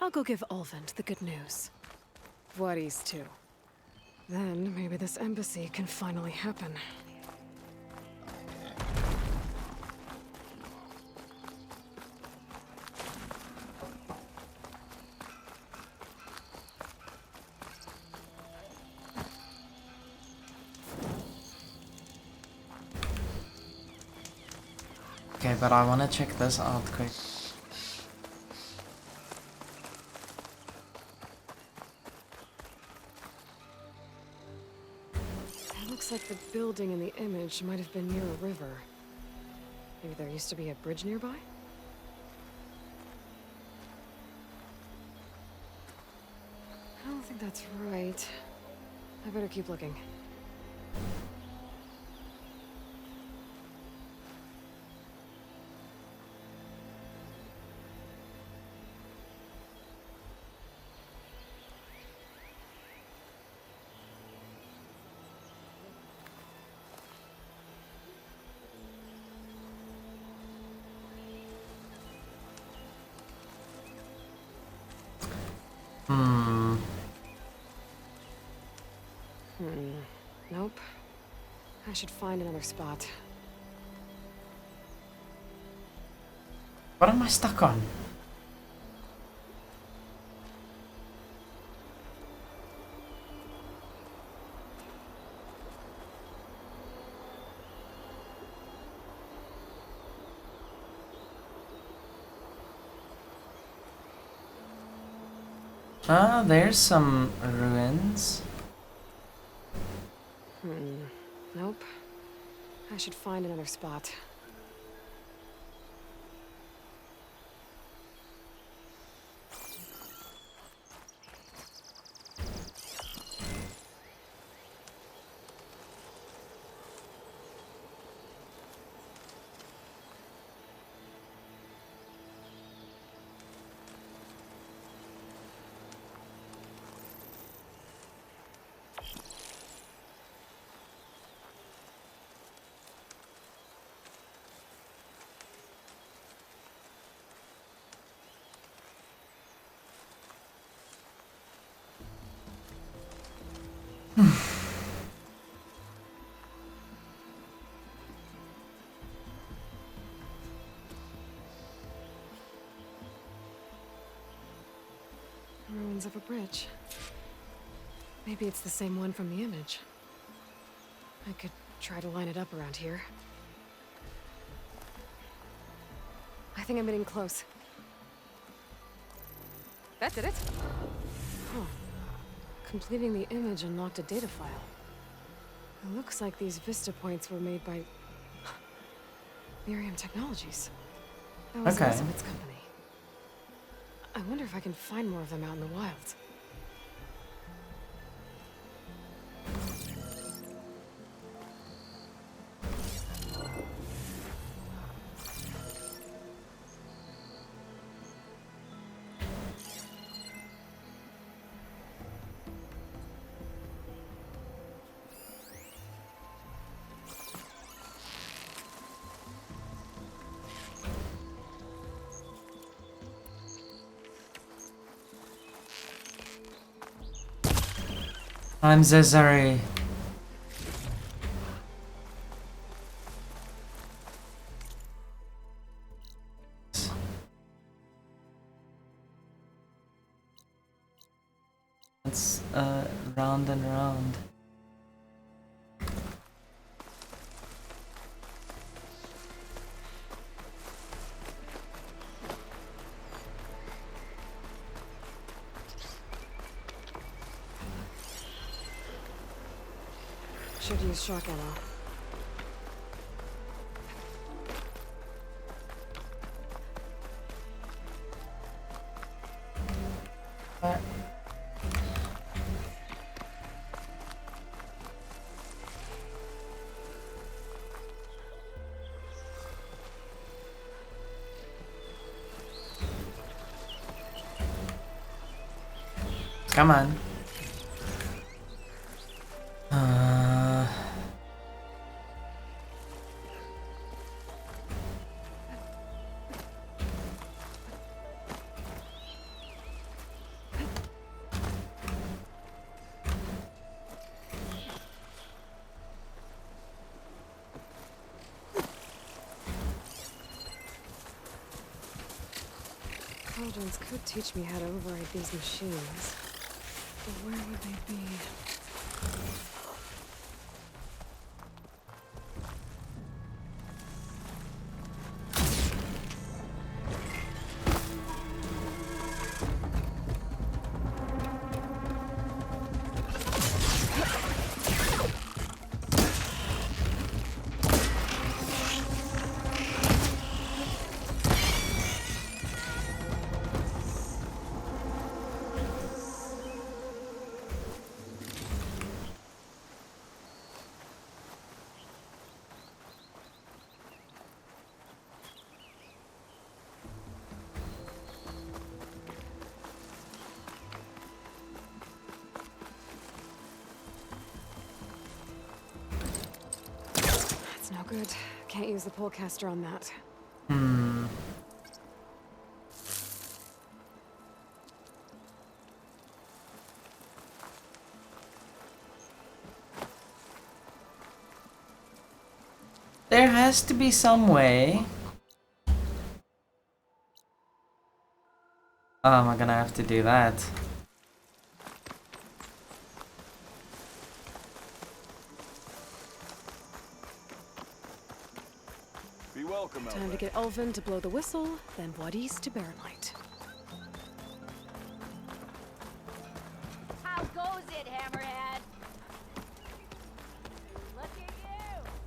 I'll go give Ulvund the good news. Vuadis too. Then maybe this embassy can finally happen. Okay, but I want to check this out quick. It looks like the building in the image might have been near a river. Maybe there used to be a bridge nearby? I don't think that's right. I better keep looking. Nope. I should find another spot. What am I stuck on? Ah, there's some ruins. Nope. I should find another spot. Ruins of a bridge. Maybe it's the same one from the image. I could try to line it up around here. I think I'm getting close. That did it. Huh. Completing the image unlocked a data file. It looks like these vista points were made by Meridian Technologies. That was Okay. Elizabeth's company. I wonder if I can find more of them out in the wild. I'm Cesare. It's round and round. Should use shock ammo. Come on. Cauldrons could teach me how to override these machines. But where would they be? No good. Can't use the polecaster on that. There has to be some way. Oh, am I gonna have to do that? Time to get Ulvin to blow the whistle, then Vuadis to Barren Light. How goes it, Hammerhead? Look at you!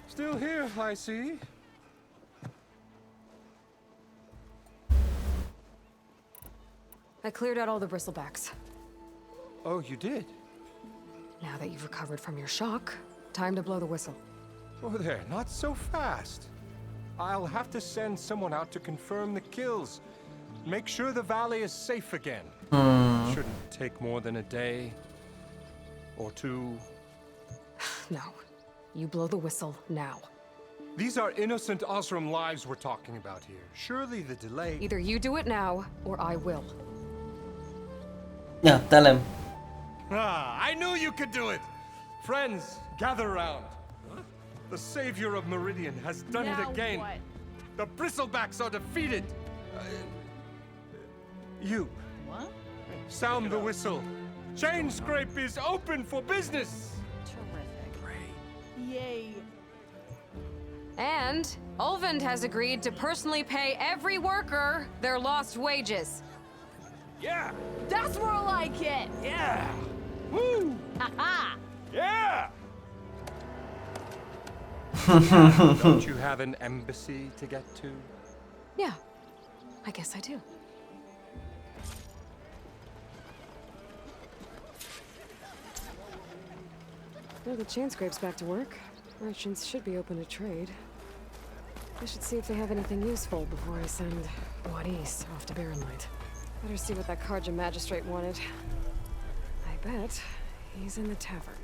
Still here, I see. I cleared out all the bristlebacks. Oh, you did? Now that you've recovered from your shock, time to blow the whistle. Oh there, not so fast. I'll have to send someone out to confirm the kills. Make sure the valley is safe again. Shouldn't take more than a day or two. No. You blow the whistle now. These are innocent Osram lives we're talking about here. Surely the delay... Either you do it now, or I will. Yeah, tell him. Ah, I knew you could do it! Friends, gather round. The savior of Meridian has done it again. What? The bristlebacks are defeated. You. What? Sound the whistle. Chain Scrape is open for business. Terrific. Yay. And Ulvin has agreed to personally pay every worker their lost wages. Yeah. That's more like it. Yeah. Woo. Ha-ha. Yeah. Yeah. Don't you have an embassy to get to? Yeah, I guess I do. Well, the chain scrape's back to work. Merchants should be open to trade. I should see if they have anything useful before I send Vuadis off to Barren Light. Better see what that Karja magistrate wanted. I bet he's in the tavern.